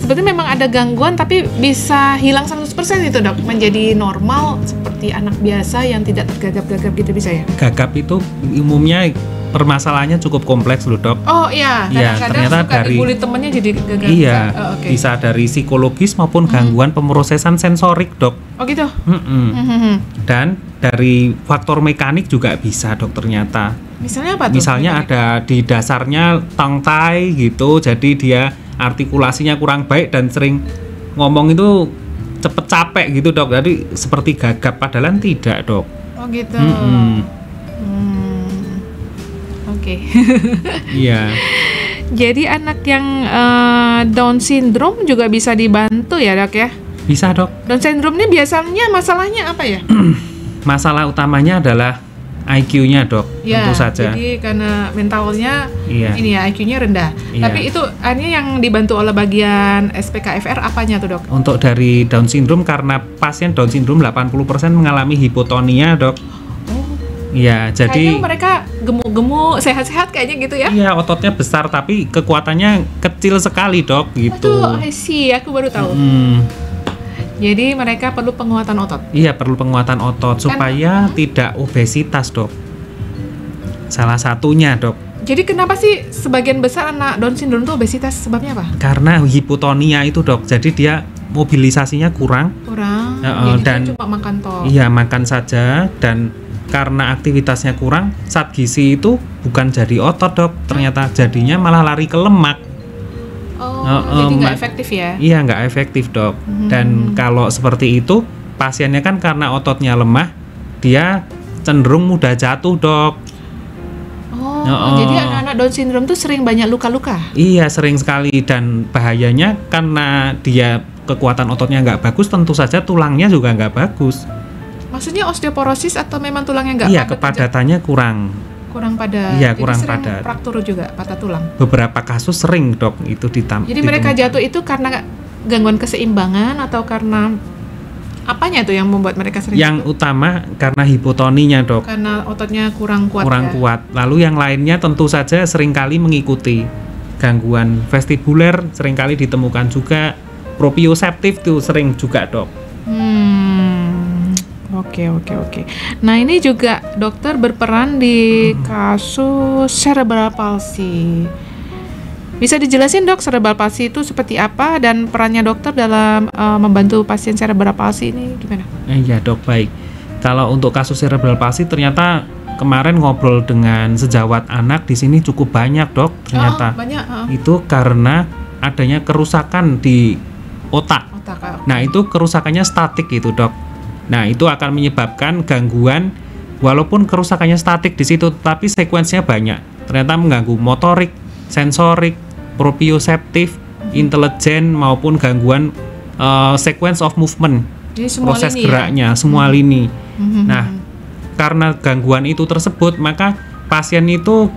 sebetulnya memang ada gangguan tapi bisa hilang 100% itu dok, menjadi normal seperti anak biasa yang tidak tergagap-gagap gitu, bisa ya? Gagap itu umumnya permasalahannya cukup kompleks loh dok. Oh iya, Iya, kadang-kadang ternyata suka dari dibully temennya jadi gagap. Iya, Oh, oke. bisa dari psikologis maupun gangguan pemrosesan sensorik dok. Oh gitu. Dan dari faktor mekanik juga bisa dok ternyata. Misalnya apa tuh? Misalnya ada di dasarnya tongue tie gitu, jadi dia artikulasinya kurang baik dan sering ngomong itu cepet capek gitu dok. Jadi seperti gagap padahal tidak dok. Oh gitu. Oke. Iya. Jadi anak yang Down syndrome juga bisa dibantu ya dok ya? Bisa dok. Down syndrome ini biasanya masalahnya apa ya? Masalah utamanya adalah IQ-nya dok, Ya, tentu saja. jadi karena mentalnya Iya. ini ya, IQ-nya rendah. Iya. Tapi itu akhirnya yang dibantu oleh bagian SPKFR apanya tuh dok? Untuk dari Down syndrome, karena pasien Down syndrome 80% mengalami hipotonia dok. Iya, jadi Kayaknya mereka gemuk-gemuk, sehat-sehat kayaknya gitu ya? iya, ototnya besar tapi kekuatannya kecil sekali dok gitu. Aduh, I see, aku baru tahu. Jadi mereka perlu penguatan otot. Iya, perlu penguatan otot supaya tidak obesitas dok. Salah satunya dok. Jadi kenapa sih sebagian besar anak Down syndrome itu obesitas? Sebabnya apa? Karena hipotonia itu dok. Jadi dia mobilisasinya kurang. Kurang. Ya, jadi dan dia cuma makan toh. Iya, makan saja, dan karena aktivitasnya kurang, zat gizi itu bukan jadi otot dok. Ternyata jadinya malah lari ke lemak. Oh, jadi nggak efektif ya? Iya, nggak efektif dok. Dan kalau seperti itu, pasiennya kan karena ototnya lemah, dia cenderung mudah jatuh dok. Oh, jadi anak-anak Down syndrome tuh sering banyak luka-luka? Iya, sering sekali, dan bahayanya karena dia kekuatan ototnya nggak bagus, tentu saja tulangnya juga nggak bagus. Maksudnya osteoporosis atau memang tulangnya nggak Iya, padat? kepadatannya kurang. Kurang padat. Iya, Jadi kurang sering padat. Fraktur juga, patah tulang. Beberapa kasus sering dok itu Jadi mereka jatuh itu karena gangguan keseimbangan atau karena apanya tuh yang membuat mereka sering yang jatuh? utama karena hipotoninya dok, Karena ototnya kurang kuat. kurang ya? kuat. Lalu yang lainnya tentu saja seringkali mengikuti gangguan vestibuler, seringkali ditemukan juga proprioseptif tuh sering juga dok. Oke. Nah ini juga dokter berperan di kasus cerebral palsy. Bisa dijelasin dok, cerebral palsy itu seperti apa dan perannya dokter dalam membantu pasien cerebral palsy ini gimana? Iya dok, baik. Kalau untuk kasus cerebral palsy ternyata kemarin ngobrol dengan sejawat anak di sini cukup banyak dok. Ternyata Banyak. itu karena adanya kerusakan di otak. Nah itu kerusakannya statik itu dok. Nah itu akan menyebabkan gangguan, walaupun kerusakannya statik di situ, tapi sekuensinya banyak. Ternyata mengganggu motorik, sensorik, proprioseptif, intelijen maupun gangguan sequence of movement, Jadi semua proses lini geraknya, semua lini. Nah karena gangguan itu tersebut, maka pasien itu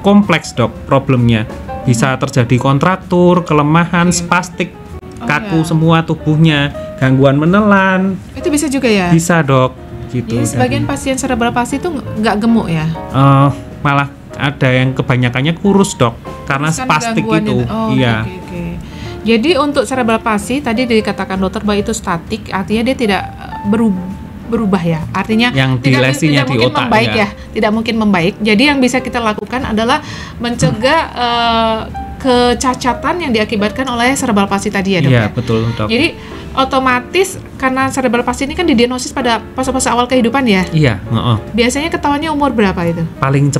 kompleks dok problemnya. Bisa terjadi kontraktur, kelemahan, spastik, kaku semua tubuhnya, gangguan menelan. Itu bisa juga ya? Bisa dok, gitu. Jadi sebagian pasien cerebral palsy itu nggak gemuk ya? Malah ada yang kebanyakannya kurus dok, karena spastik itu. Iya. Okay. Jadi untuk cerebral palsy tadi dikatakan dokter bahwa itu statik, artinya dia tidak berubah ya. Artinya yang di lesinya tidak di mungkin otak membaik ya, tidak mungkin membaik. Jadi yang bisa kita lakukan adalah mencegah kecacatan yang diakibatkan oleh cerebral palsy tadi ya dok. Iya betul dok. Jadi otomatis karena cerebral palsy ini kan didiagnosis pada fase-fase awal kehidupan ya. Iya. Biasanya ketahuannya umur berapa itu? Paling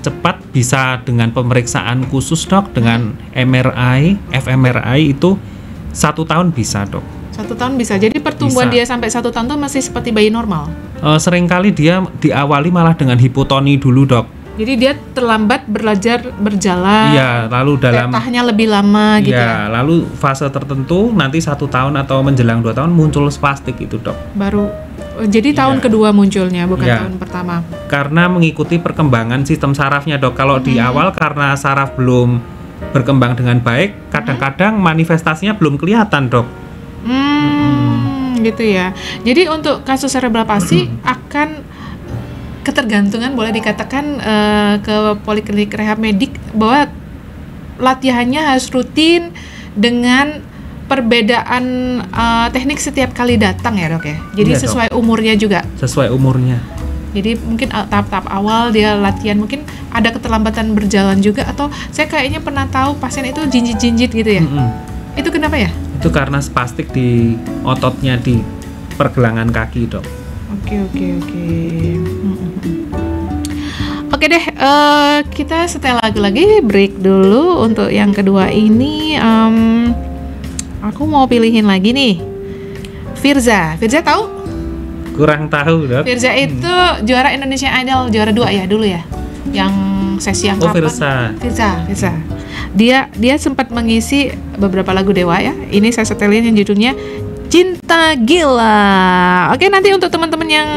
cepat bisa dengan pemeriksaan khusus dok, dengan MRI, fMRI itu 1 tahun bisa dok. 1 tahun bisa. Jadi pertumbuhan dia sampai 1 tahun itu masih seperti bayi normal. Seringkali dia diawali malah dengan hipotoni dulu dok. Jadi dia terlambat belajar berjalan. Iya, lalu dalam tetahnya lebih lama gitu ya. Lalu fase tertentu nanti 1 tahun atau menjelang 2 tahun muncul spastik itu dok. Baru jadi tahun kedua munculnya, bukan tahun pertama. Karena mengikuti perkembangan sistem sarafnya dok. Kalau di awal karena saraf belum berkembang dengan baik, kadang-kadang manifestasinya belum kelihatan dok. Gitu ya. Jadi untuk kasus cerebral palsy akan ketergantungan, boleh dikatakan ke poliklinik rehab medik bahwa latihannya harus rutin dengan perbedaan teknik setiap kali datang ya dok ya. Jadi sesuai umurnya juga. Sesuai umurnya. Jadi mungkin tahap-tahap awal dia latihan mungkin ada keterlambatan berjalan juga, atau saya kayaknya pernah tahu pasien itu jinjit-jinjit gitu ya. Itu kenapa ya? Itu karena spastik di ototnya di pergelangan kaki dok. Oke. Oke deh, kita setel lagu lagi, break dulu untuk yang kedua ini. Aku mau pilihin lagi nih, Firza tahu? Kurang tahu dok. Firza itu juara Indonesia Idol, juara 2 ya dulu ya, yang sesi yang kapan? Firza. Dia sempat mengisi beberapa lagu Dewa ya. Ini saya setelin yang judulnya Cinta Gila. Oke, nanti untuk teman-teman yang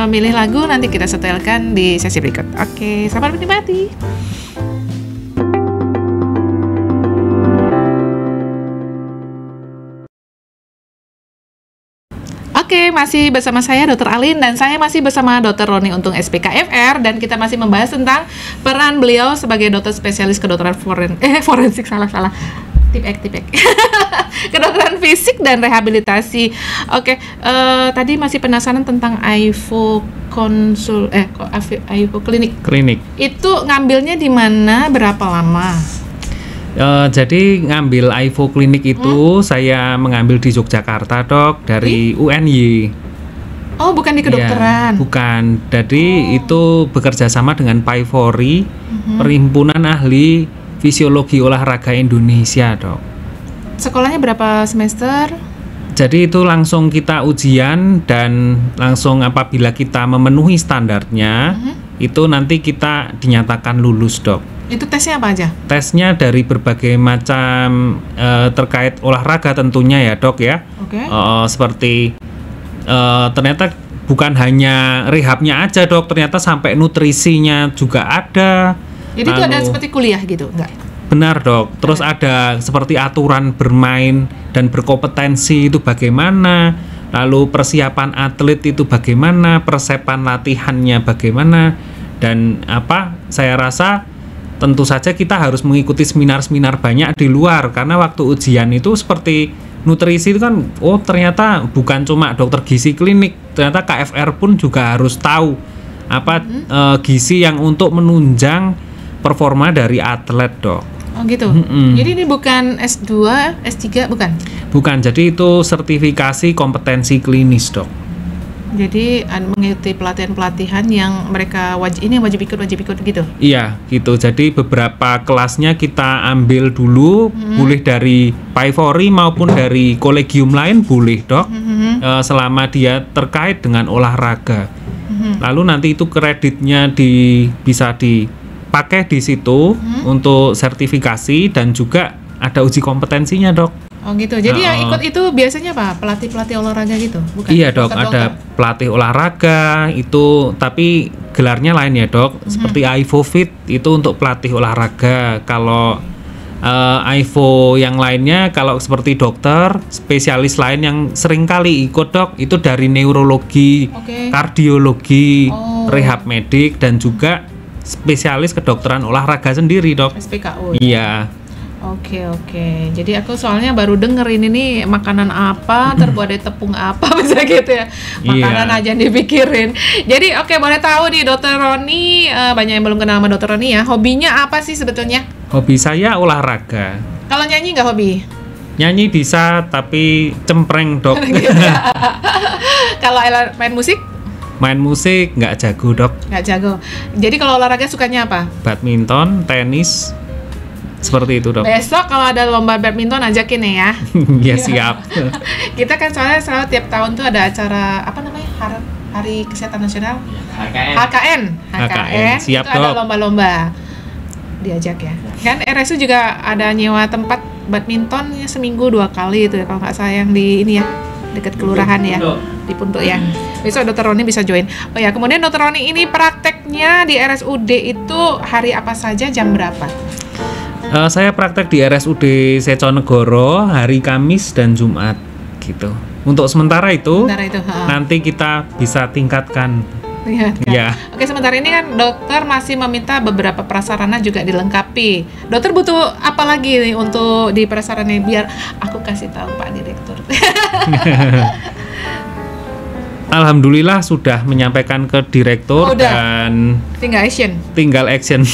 milih lagu nanti kita setelkan di sesi berikut. Oke, selamat menikmati. Oke, masih bersama saya Dr. Alin dan saya masih bersama Dr. Roni Untung SPKFR, dan kita masih membahas tentang peran beliau sebagai dokter spesialis kedokteran forensik tipek kedokteran fisik dan rehabilitasi. Oke, tadi masih penasaran tentang Ivo klinik. Itu ngambilnya di mana, berapa lama? Jadi ngambil Ivo klinik itu saya mengambil di Yogyakarta dok, dari UNY. Oh, bukan di kedokteran? Ya, bukan. Jadi itu bekerja sama dengan PAIFORI, Perhimpunan Ahli Fisiologi Olahraga Indonesia dok. Sekolahnya berapa semester? Jadi itu langsung kita ujian, dan langsung apabila kita memenuhi standarnya, itu nanti kita dinyatakan lulus dok. Itu tesnya apa aja? Tesnya dari berbagai macam terkait olahraga tentunya ya dok ya. Seperti ternyata bukan hanya rehabnya aja dok, ternyata sampai nutrisinya juga ada. Jadi itu ada seperti kuliah gitu, enggak? Benar dok. Terus ada seperti aturan bermain dan berkompetensi itu bagaimana, lalu persiapan atlet itu bagaimana, persiapan latihannya bagaimana, dan saya rasa tentu saja kita harus mengikuti seminar-seminar banyak di luar, karena waktu ujian itu seperti nutrisi itu kan, ternyata bukan cuma dokter gizi klinik, ternyata KFR pun juga harus tahu gizi yang untuk menunjang performa dari atlet dok. Oh gitu. Jadi ini bukan S2, S3 bukan? Bukan, jadi itu sertifikasi kompetensi klinis dok. Jadi mengikuti pelatihan-pelatihan yang mereka wajib ikut gitu? Iya gitu, jadi beberapa kelasnya kita ambil dulu, boleh dari PAIFORI maupun dari kolegium lain boleh dok, selama dia terkait dengan olahraga. Lalu nanti itu kreditnya bisa dipakai di situ untuk sertifikasi, dan juga ada uji kompetensinya dok. Oh gitu. Jadi yang ikut itu biasanya apa? Pelatih olahraga gitu? Bukan? Iya dok, ada pelatih olahraga itu, tapi gelarnya lain ya dok. Seperti Ivo Fit itu untuk pelatih olahraga. Kalau AIVO yang lainnya kalau seperti dokter spesialis lain yang sering kali ikut dok itu dari neurologi, kardiologi, rehab medik dan juga spesialis kedokteran olahraga sendiri dok. SPKU. Iya. Oke. Jadi aku soalnya baru denger ini nih makanan apa terbuat dari tepung apa bisa gitu ya. Makanan aja yang dipikirin. Jadi boleh tahu nih Dokter Roni, banyak yang belum kenal sama Dokter Roni ya. Hobinya apa sih sebetulnya? Hobi saya olahraga. Kalau nyanyi nggak hobi? Nyanyi bisa tapi cempreng dok. Kalau main musik? Main musik nggak jago dok. Nggak jago. Jadi kalau olahraga sukanya apa? Badminton, tenis. Seperti itu dok. Besok kalau ada lomba badminton ajakin ya. Ya siap. Kita kan soalnya selalu tiap tahun tuh ada acara apa namanya Hari Kesehatan Nasional. HKN. Siap itu dok. Ada lomba-lomba. Diajak ya. Kan RSU juga ada nyewa tempat badminton ya, seminggu 2 kali itu ya kalau nggak salah yang di ini ya dekat kelurahan ya di Puntuk ya. Besok Dokter Roni bisa join. Oh ya, kemudian Dokter Roni ini prakteknya di RSUD itu hari apa saja, jam berapa? Saya praktek di RSUD Seconegoro hari Kamis dan Jumat gitu. Untuk sementara itu nanti kita bisa tingkatkan. Ya. Oke, sementara ini kan dokter masih meminta beberapa prasarana juga dilengkapi. Dokter butuh apa lagi nih untuk di prasarana biar aku kasih tahu Pak Direktur. Alhamdulillah sudah menyampaikan ke direktur dan tinggal action.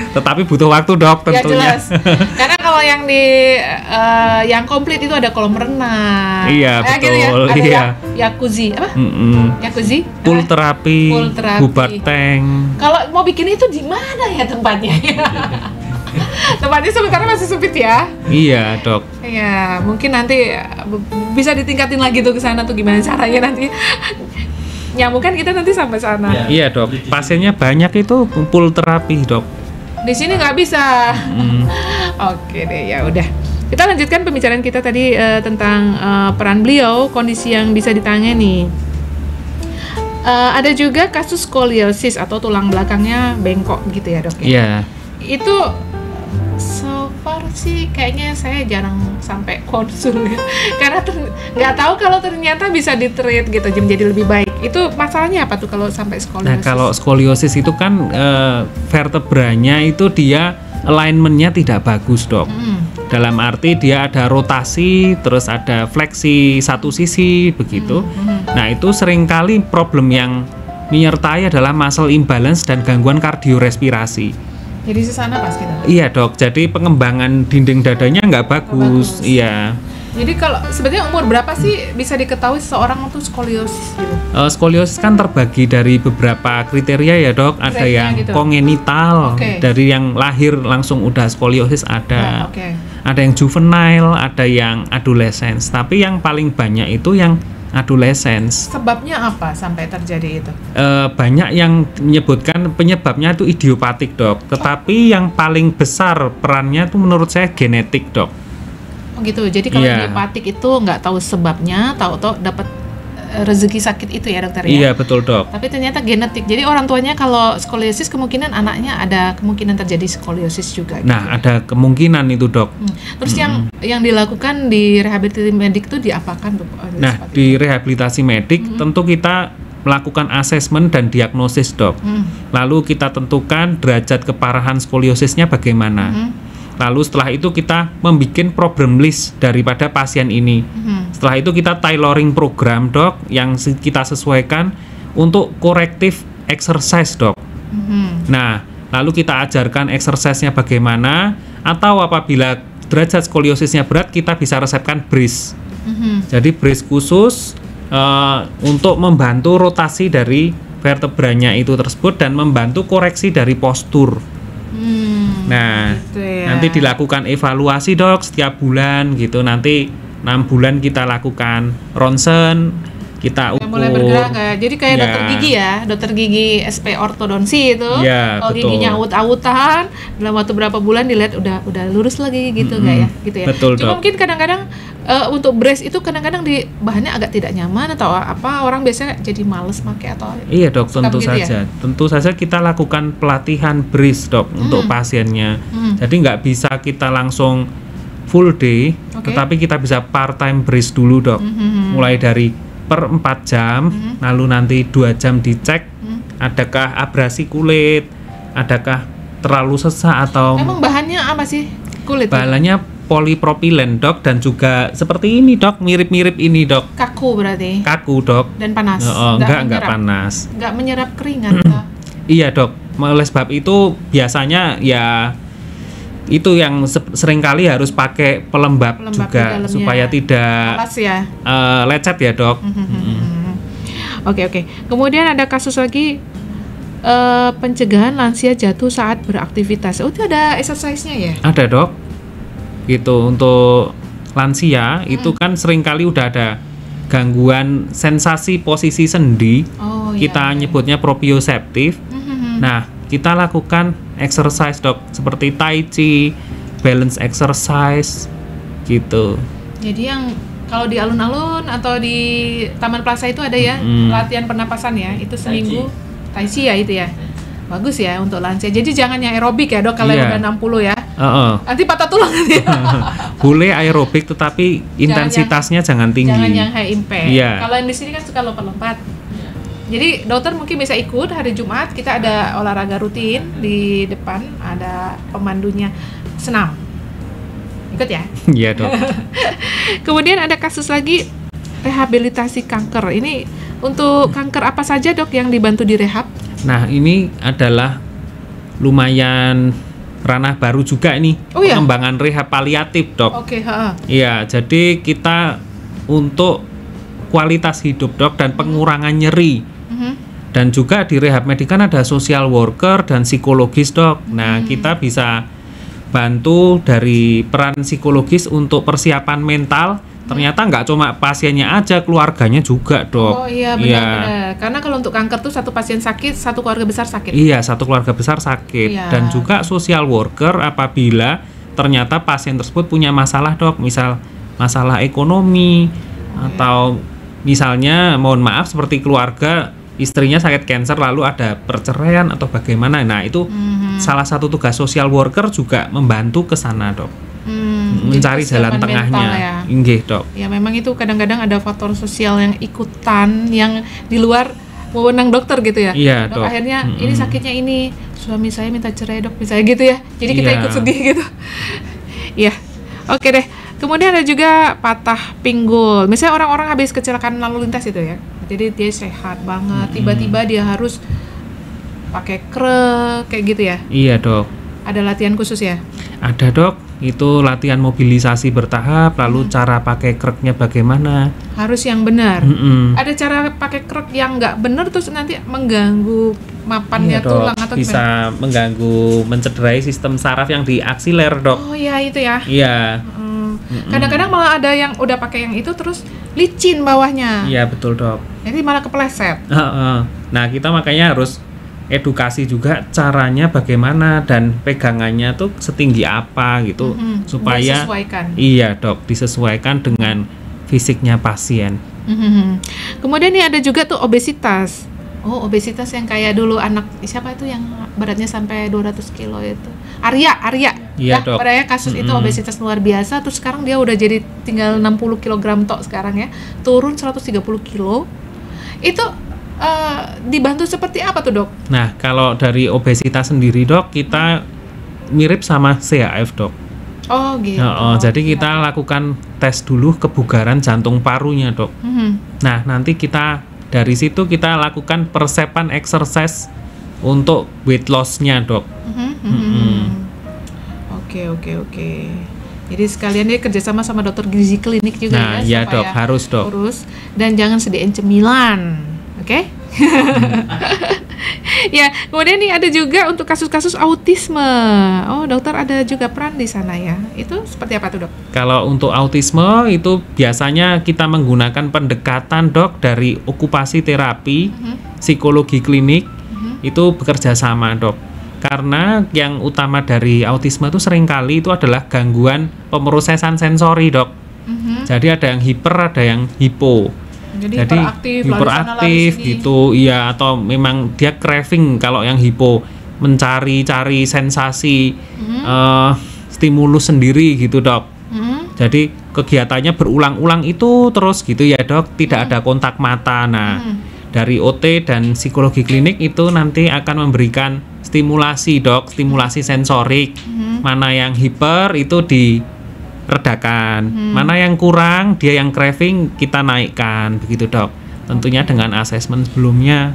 Tetapi butuh waktu dok tentunya. Ya, jelas. Karena kalau yang yang komplit itu ada kolam renang. Iya betul. Gitu ya? Ada iya. Jacuzzi apa? Jacuzzi? Pool terapi. Bubat tank. Kalau mau bikin itu di mana ya tempatnya? Tempatnya sementara masih sempit ya? Iya dok. Iya, mungkin nanti bisa ditingkatin lagi tuh ke sana tuh gimana caranya nanti. Nyambung kan kita nanti sampai sana. Iya dok. Pasiennya banyak itu pool terapi dok. Di sini nggak bisa. Oke deh, ya udah. Kita lanjutkan pembicaraan kita tadi tentang peran beliau, kondisi yang bisa ditangani. Ada juga kasus skoliosis atau tulang belakangnya bengkok gitu ya dok ya? Iya. Itu so far sih kayaknya saya jarang sampai konsul ya. Karena nggak tahu kalau ternyata bisa ditreat gitu menjadi lebih baik. Itu masalahnya apa tuh kalau sampai skoliosis? Nah kalau skoliosis itu kan vertebranya itu dia alignmentnya tidak bagus dok. Dalam arti dia ada rotasi, terus ada fleksi satu sisi begitu. Nah itu seringkali problem yang menyertai adalah muscle imbalance dan gangguan kardiorespirasi. Jadi sesana pas kita. Iya dok, jadi pengembangan dinding dadanya nggak bagus. Iya. Jadi kalau sebenarnya umur berapa sih bisa diketahui seseorang itu skoliosis gitu? Skoliosis kan terbagi dari beberapa kriteria ya dok. Ada yang gitu. Kongenital, dari yang lahir langsung udah skoliosis ada. Ada yang juvenile, ada yang adolescence. Tapi yang paling banyak itu yang adolescence. Sebabnya apa sampai terjadi itu? Banyak yang menyebutkan penyebabnya itu idiopatik dok. Tetapi yang paling besar perannya itu menurut saya genetik dok. Oh gitu. Jadi kalau idiopatik itu nggak tahu sebabnya, tahu-tahu dapat rezeki sakit itu ya dokter ya? Iya betul dok. Tapi ternyata genetik. Jadi orang tuanya kalau skoliosis kemungkinan anaknya ada kemungkinan terjadi skoliosis juga. Nah gitu. Ada kemungkinan itu dok. Terus yang dilakukan di rehabilitasi medik itu diapakan? Nah di rehabilitasi medik tentu kita melakukan asesmen dan diagnosis dok. Lalu kita tentukan derajat keparahan skoliosisnya bagaimana. Lalu setelah itu kita membuat problem list daripada pasien ini. Setelah itu kita tailoring program dok yang kita sesuaikan untuk corrective exercise dok. Nah lalu kita ajarkan exercise-nya bagaimana, atau apabila derajat skoliosisnya berat kita bisa resepkan brace. Jadi brace khusus untuk membantu rotasi dari vertebranya itu tersebut dan membantu koreksi dari postur. Nah, gitu ya. Nanti dilakukan evaluasi dok setiap bulan gitu. Nanti 6 bulan kita lakukan ronsen, kita Udah ukur. mulai bergerak nggak? Jadi kayak Ya. dokter gigi ya, dokter gigi SP ortodonsi itu. Ya, Kalau betul. giginya awut-awutan, dalam waktu berapa bulan dilihat udah lurus lagi gitu nggak ya? Gitu ya. Betul, Cuma Dok. mungkin kadang-kadang untuk brace itu kadang-kadang di bahannya agak tidak nyaman atau apa, orang biasanya jadi males pakai atau Iya dok, suka tentu begitu saja. Tentu saja kita lakukan pelatihan brace dok untuk pasiennya. Jadi nggak bisa kita langsung full day, Oke. tetapi kita bisa part time brace dulu dok. Mulai dari per 4 jam, lalu nanti 2 jam dicek, adakah abrasi kulit, adakah terlalu sesak atau Emang bahannya apa sih? Kulit. bahannya polipropilen dok, dan juga seperti ini dok, mirip-mirip ini dok, Kaku berarti. kaku dok. Dan panas. Enggak menyerap. panas. Nggak menyerap keringat. toh. Iya dok, oleh sebab itu biasanya ya itu yang seringkali harus pakai pelembab Pelembab di juga dalamnya. supaya tidak Alas ya. lecet ya dok. Oke. Kemudian ada kasus lagi pencegahan lansia jatuh saat beraktivitas. Oh, itu ada exercise-nya ya? Ada dok, gitu untuk lansia itu kan seringkali udah ada gangguan sensasi posisi sendi, Oh iya. kita nyebutnya proprioseptif. Nah, kita lakukan exercise dok, seperti tai chi, balance exercise, gitu. Jadi yang kalau di alun-alun atau di Taman Plaza itu ada ya latihan pernapasan ya, itu seminggu tai chi ya itu ya. Bagus ya untuk lansia. Jadi jangan yang aerobik ya dok kalau Iya. yang udah 60 ya. Heeh. Nanti patah tulang nanti. Boleh aerobik tetapi intensitasnya jangan tinggi. Jangan yang high impact. Iya. Kalau yang di sini kan suka lompat-lompat. Jadi dokter mungkin bisa ikut hari Jumat, kita ada olahraga rutin di depan, ada pemandunya, senam. Ikut ya. Iya dok. Kemudian ada kasus lagi rehabilitasi kanker. Ini untuk kanker apa saja dok yang dibantu direhab? Nah ini adalah lumayan ranah baru juga ini, Oh, iya? pengembangan rehab paliatif dok. Oke, heeh. Iya, jadi kita untuk kualitas hidup dok dan pengurangan nyeri. Dan juga di rehab medik kan ada social worker dan psikologis dok. Nah kita bisa bantu dari peran psikologis untuk persiapan mental. Ternyata nggak cuma pasiennya aja, keluarganya juga dok. Oh iya benar-benar. Karena kalau untuk kanker tuh satu pasien sakit, satu keluarga besar sakit. Iya, satu keluarga besar sakit. Iya. Dan juga social worker apabila ternyata pasien tersebut punya masalah dok, misal masalah ekonomi atau misalnya mohon maaf seperti keluarga istrinya sakit kanker lalu ada perceraian atau bagaimana. Nah itu salah satu tugas social worker juga membantu ke sana dok, mencari Jadi jalan kesiapan tengahnya. mental ya. Inggih dok. Ya memang itu kadang-kadang ada faktor sosial yang ikutan yang di luar wewenang dokter gitu ya. Iya, dok. Dok. Akhirnya ini sakitnya ini, suami saya minta cerai dok, misalnya gitu ya. Jadi kita Iya. ikut sedih gitu. Iya. Oke deh. Kemudian ada juga patah pinggul. Misalnya orang-orang habis kecelakaan lalu lintas itu ya. Jadi dia sehat banget, tiba-tiba dia harus pakai krek kayak gitu ya. Iya dok. Ada latihan khusus ya. Ada dok, itu latihan mobilisasi bertahap, lalu cara pakai kreknya bagaimana. Harus yang benar. Ada cara pakai krek yang nggak benar terus nanti mengganggu mapannya Iya, tulang dok. atau Bisa mengganggu, mencederai sistem saraf yang di aksiler dok. Oh iya itu ya. Iya. Kadang-kadang malah ada yang udah pakai yang itu terus licin bawahnya. Iya betul dok. Jadi malah kepleset. Nah kita makanya harus edukasi juga caranya bagaimana dan pegangannya tuh setinggi apa gitu supaya Disesuaikan. iya dok, disesuaikan dengan fisiknya pasien. Kemudian nih ada juga tuh obesitas. Oh, obesitas yang kayak dulu anak siapa itu yang beratnya sampai 200 kilo itu. Arya. Iya, Dok. Padahal kasus itu obesitas luar biasa, terus sekarang dia udah jadi tinggal 60 kg tok sekarang ya. Turun 130 kilo. Itu dibantu seperti apa tuh, Dok? Nah kalau dari obesitas sendiri dok, kita mirip sama CHF dok. Oh, gitu. Jadi kita lakukan tes dulu kebugaran jantung parunya dok. Nah nanti kita dari situ kita lakukan persiapan exercise untuk weight loss-nya dok. Oke. Jadi sekalian dia kerjasama sama dokter gizi klinik juga Nah ya iya dok, supaya harus dok. urus dan jangan sediain cemilan, oke? Ya, kemudian nih ada juga untuk kasus-kasus autisme. Oh, dokter ada juga peran di sana ya. Itu seperti apa tuh, Dok? Kalau untuk autisme itu biasanya kita menggunakan pendekatan dok dari okupasi terapi, psikologi klinik, itu bekerja sama dok. Karena yang utama dari autisme itu seringkali itu adalah gangguan pemrosesan sensori dok. Jadi ada yang hiper, ada yang hipo. Jadi hiperaktif gitu, iya, atau memang dia craving. Kalau yang hipo mencari-cari sensasi, stimulus sendiri gitu dok. Jadi kegiatannya berulang-ulang itu terus gitu ya dok, tidak ada kontak mata. Nah, dari OT dan psikologi klinik itu nanti akan memberikan stimulasi dok, stimulasi sensorik. Mana yang hiper itu diredakan, mana yang kurang, dia yang craving kita naikkan, begitu dok. Tentunya dengan asesmen sebelumnya.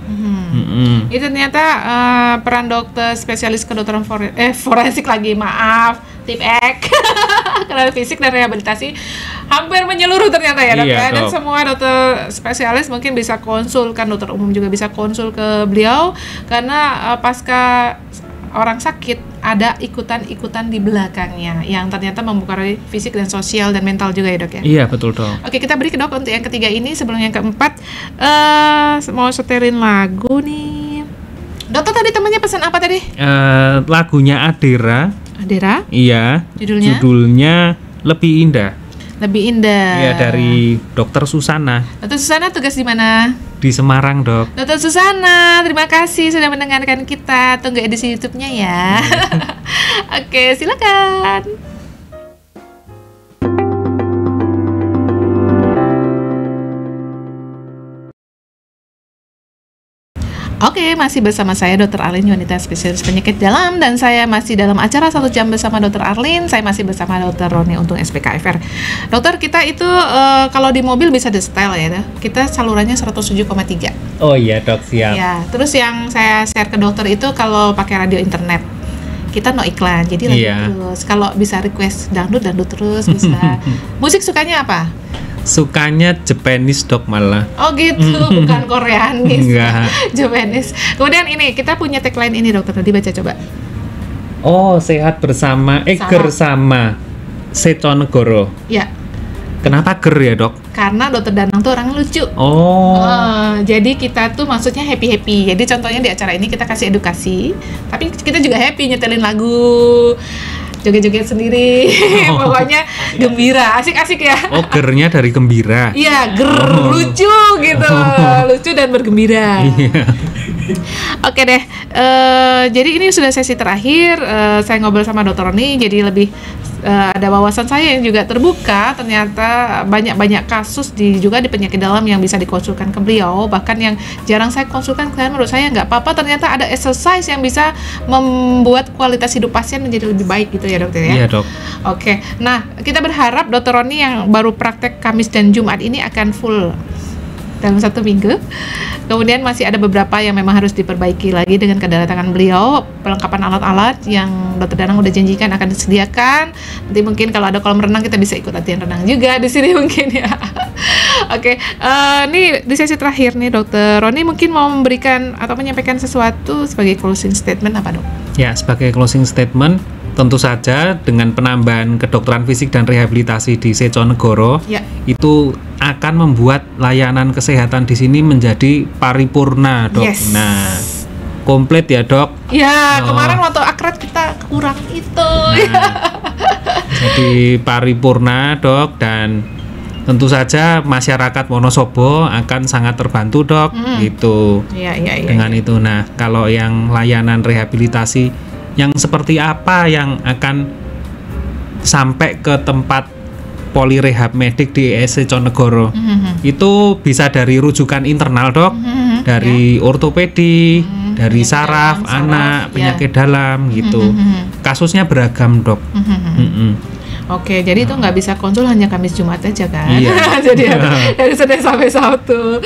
Itu ternyata peran dokter spesialis kedokteran forensik lagi, maaf, TIPEK, kedokteran fisik dan rehabilitasi hampir menyeluruh ternyata ya dok. Iya, Dan dok. semua dokter spesialis mungkin bisa konsul, kan dokter umum juga bisa konsul ke beliau, karena pasca orang sakit ada ikutan-ikutan di belakangnya yang ternyata mempengaruhi fisik dan sosial dan mental juga ya dok ya. Iya betul dok. Oke, kita beri ke dok untuk yang ketiga ini. Sebelum yang keempat, mau setelin lagu nih. Dokter tadi temannya pesan apa tadi? Lagunya Adera. Adera? Iya. Judulnya Lebih Indah. Lebih Indah. Iya, dari Dokter Susana. Dokter Susana tugas di mana? Di Semarang dok. Dokter Susana, terima kasih sudah mendengarkan kita. Tunggu edisi YouTube-nya ya. Oke, silakan. Oke, masih bersama saya Dr. Arlin, wanita spesialis penyakit dalam, dan saya masih dalam acara 1 jam bersama Dr. Arlin. Saya masih bersama Dr. Roni Untung SPKFR. Dokter, kita itu kalau di mobil bisa di setel ya, kita salurannya 107,3. Oh iya dok, siap. Ya, terus yang saya share ke dokter itu kalau pakai radio internet, kita no iklan, jadi lagu terus. Kalau bisa request dangdut terus bisa. Musik sukanya apa? Sukanya Japanese dok malah. Oh gitu, bukan Koreanis. Enggak. Japanese. Kemudian ini kita punya tagline ini dokter, tadi baca coba. Oh, sehat bersama, gersama Seconegoro. Ya. Kenapa ger ya dok? Karena dokter Danang tuh orang lucu. Oh. Jadi kita tuh maksudnya happy. Jadi contohnya di acara ini kita kasih edukasi, tapi kita juga happy, nyetelin lagu, joget-joget sendiri. Pokoknya gembira, asik-asik ya. Oh, gernya dari gembira. Iya, lucu gitu. Lucu dan bergembira. Iya. Oke deh. Jadi ini sudah sesi terakhir. Saya ngobrol sama Dokter Roni, jadi lebih ada wawasan saya yang juga terbuka. Ternyata banyak kasus juga di penyakit dalam yang bisa dikonsulkan ke beliau. Bahkan yang jarang saya konsulkan, karena menurut saya nggak apa-apa. Ternyata ada exercise yang bisa membuat kualitas hidup pasien menjadi lebih baik gitu ya dokter ya. Iya dok. Oke, nah kita berharap Dokter Roni yang baru praktek Kamis dan Jumat ini akan full dalam 1 minggu. Kemudian masih ada beberapa yang memang harus diperbaiki lagi dengan kedatangan beliau. Perlengkapan alat-alat yang Dokter Danang udah janjikan akan disediakan. Nanti mungkin kalau ada kolam renang kita bisa ikut latihan renang juga di sini mungkin ya. Oke, ini di sesi terakhir nih Dokter Roni mungkin mau memberikan atau menyampaikan sesuatu sebagai closing statement apa dok? Ya, sebagai closing statement, tentu saja dengan penambahan kedokteran fisik dan rehabilitasi di Seconegoro, itu akan membuat layanan kesehatan di sini menjadi paripurna, dok. Yes. Nah, komplit ya, dok. Ya, kemarin waktu akrat kita kurang itu. Jadi paripurna, dok, dan tentu saja masyarakat Wonosobo akan sangat terbantu, dok. Gitu. Iya. Dengan itu, nah, kalau yang layanan rehabilitasi yang seperti apa yang akan sampai ke tempat polirehab medik di Seconegoro, itu bisa dari rujukan internal, dok, dari ortopedi, dari saraf, anak, penyakit dalam gitu. Kasusnya beragam, dok. Oke, jadi itu nggak bisa konsul hanya Kamis Jumat aja kan? Iya. Jadi dari Senin sampai Sabtu.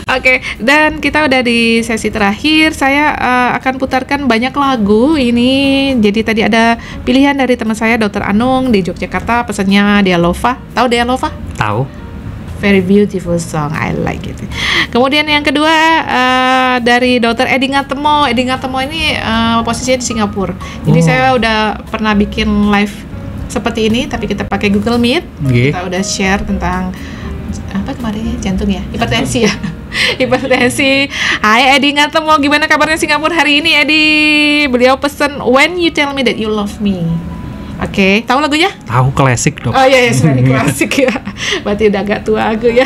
Oke, dan kita udah di sesi terakhir. Saya akan putarkan banyak lagu ini. Jadi tadi ada pilihan dari teman saya Dr. Anung di Yogyakarta, pesannya Dialova. Tahu Dialova? Tahu. Very beautiful song, I like it. Kemudian yang kedua dari Dr. Edi Ngatemo. Edi Ngatemo ini posisinya di Singapura. Jadi saya udah pernah bikin live seperti ini, tapi kita pakai Google Meet. Kita udah share tentang apa kemarin jantung ya, hipertensi ya. Hipertensi. Hai Edi Ngatemo, gimana kabarnya Singapura hari ini Edi? Beliau pesen When You Tell Me That You Love Me. Oke, tahu lagunya? Tahu, klasik dong. Oh iya, sebenarnya klasik ya. Berarti udah agak tua aku ya,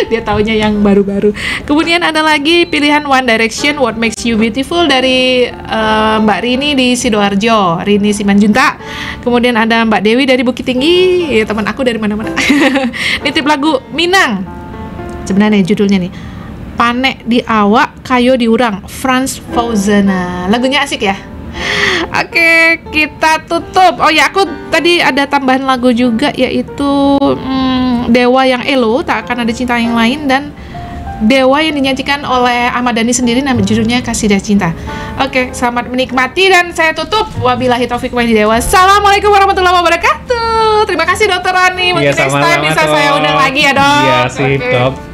dia taunya yang baru-baru. Kemudian ada lagi pilihan One Direction What Makes You Beautiful dari Mbak Rini di Sidoarjo, Rini Simanjuntak. Kemudian ada Mbak Dewi dari Bukit Tinggi, ya teman aku dari mana-mana. Nitip lagu Minang. Sebenarnya judulnya nih Panek di Awak, Kayo diurang, Franz Fauzana. Lagunya asik ya? Oke, kita tutup. Oh ya, aku tadi ada tambahan lagu juga, yaitu Dewa yang Elo, Tak Akan Ada Cinta Yang Lain, dan Dewa yang dinyanyikan oleh Ahmad Dhani sendiri, nama judulnya Kasih dan Cinta. Oke, selamat menikmati dan saya tutup. Wabillahi taufiq wal hidayah. Wassalamualaikum warahmatullahi wabarakatuh. Terima kasih Dokter Rani. Mungkin next time bisa saya undang lagi ya, Dok. Iya sih, Dok.